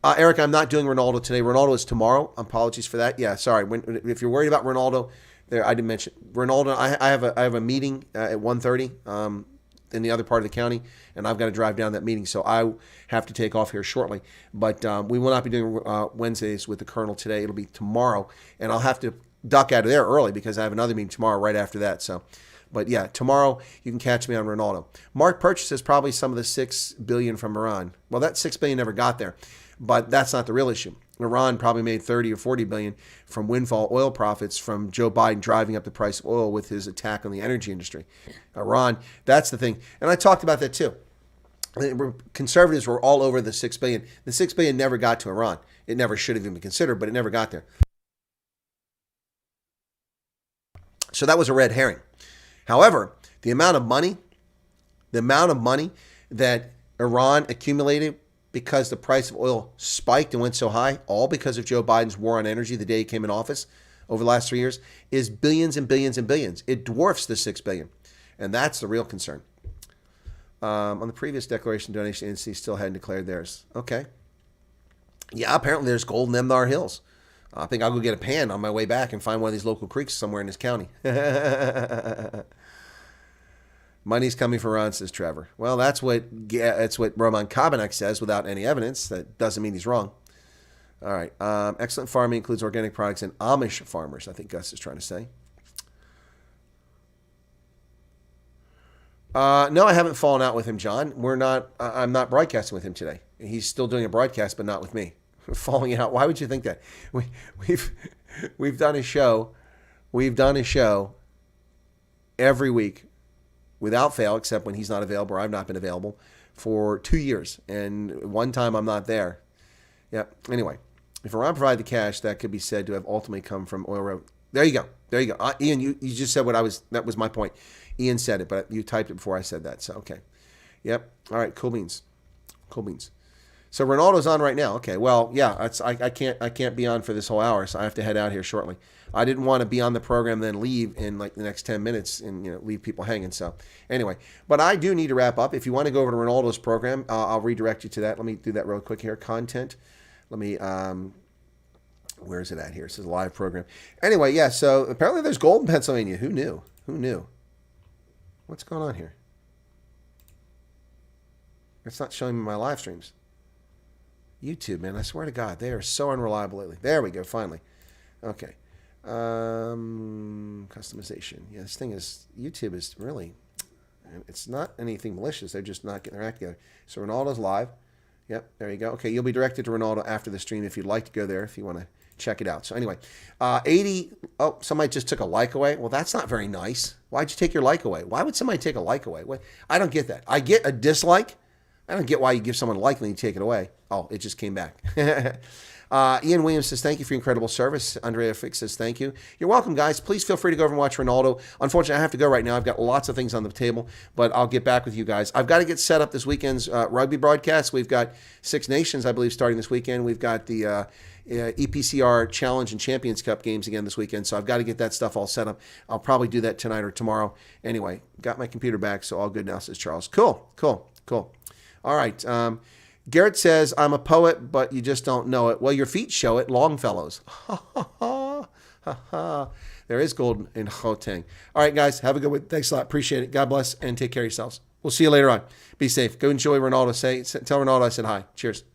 Eric, I'm not doing Ronaldo today. Ronaldo is tomorrow. Apologies for that. Yeah, sorry. If you're worried about Ronaldo. There, I didn't mention Ronaldo. I have a meeting at 1:30 in the other part of the county, and I've got to drive down that meeting, so I have to take off here shortly. But we will not be doing Wednesdays with the Colonel today. It'll be tomorrow, and I'll have to duck out of there early because I have another meeting tomorrow right after that. So, but yeah, tomorrow you can catch me on Ronaldo. Mark purchases probably some of the $6 billion from Iran. Well, that $6 billion never got there, but that's not the real issue. Iran probably made 30 or 40 billion from windfall oil profits from Joe Biden driving up the price of oil with his attack on the energy industry. Iran, that's the thing. And I talked about that too. Conservatives were all over the $6 billion. The $6 billion never got to Iran. It never should have even been considered, but it never got there. So that was a red herring. However, the amount of money that Iran accumulated because the price of oil spiked and went so high, all because of Joe Biden's war on energy the day he came in office over the last 3 years, is billions and billions and billions. It dwarfs the $6 billion. And that's the real concern. On the previous declaration, donation agencies still hadn't declared theirs. Okay. Yeah, apparently there's gold in them Thar Hills. I think I'll go get a pan on my way back and find one of these local creeks somewhere in this county. Money's coming for Ron, says Trevor. Well, that's what Roman Kabanek says without any evidence. That doesn't mean he's wrong. All right. Excellent farming includes organic products and Amish farmers, I think Gus is trying to say. No, I haven't fallen out with him, John. I'm not broadcasting with him today. He's still doing a broadcast, but not with me. Falling out. Why would you think that? We've done a show. We've done a show every week without fail, except when he's not available or I've not been available for 2 years. And one time I'm not there. Yeah. Anyway, if Iran provided the cash, that could be said to have ultimately come from oil road. There you go. There you go. Ian, you just said that was my point. Ian said it, but you typed it before I said that. So, okay. Yep. All right. Cool beans. Cool beans. So Ronaldo's on right now. Okay. Well, yeah, I can't be on for this whole hour, so I have to head out here shortly. I didn't want to be on the program and then leave in like the next 10 minutes and leave people hanging. So anyway, but I do need to wrap up. If you want to go over to Ronaldo's program, I'll redirect you to that. Let me do that real quick here. Content. Let me where is it at here? It says live program. Anyway, yeah. So apparently there's gold in Pennsylvania. Who knew? Who knew? What's going on here? It's not showing me my live streams. YouTube, man, I swear to God, they are so unreliable lately. There we go, finally. Okay. Customization. Yeah, this thing is, YouTube is really, it's not anything malicious. They're just not getting their act together. So Ronaldo's live. Yep, there you go. Okay, you'll be directed to Ronaldo after the stream if you'd like to go there, if you want to check it out. So anyway, 80, oh, somebody just took a like away. Well, that's not very nice. Why'd you take your like away? Why would somebody take a like away? I don't get that. I get a dislike. I don't get why you give someone a like and then you take it away. Oh, it just came back. Ian Williams says, thank you for your incredible service. Andrea Fix says, thank you. You're welcome, guys. Please feel free to go over and watch Ronaldo. Unfortunately, I have to go right now. I've got lots of things on the table, but I'll get back with you guys. I've got to get set up this weekend's rugby broadcast. We've got Six Nations, I believe, starting this weekend. We've got the EPCR Challenge and Champions Cup games again this weekend, so I've got to get that stuff all set up. I'll probably do that tonight or tomorrow. Anyway, got my computer back, so all good now, says Charles. Cool. All right. Garrett says, I'm a poet, but you just don't know it. Well, your feet show it, Longfellows. There is gold in Gauteng. All right, guys, have a good one. Thanks a lot. Appreciate it. God bless, and take care of yourselves. We'll see you later on. Be safe. Go enjoy Ronaldo. Tell Ronaldo I said hi. Cheers.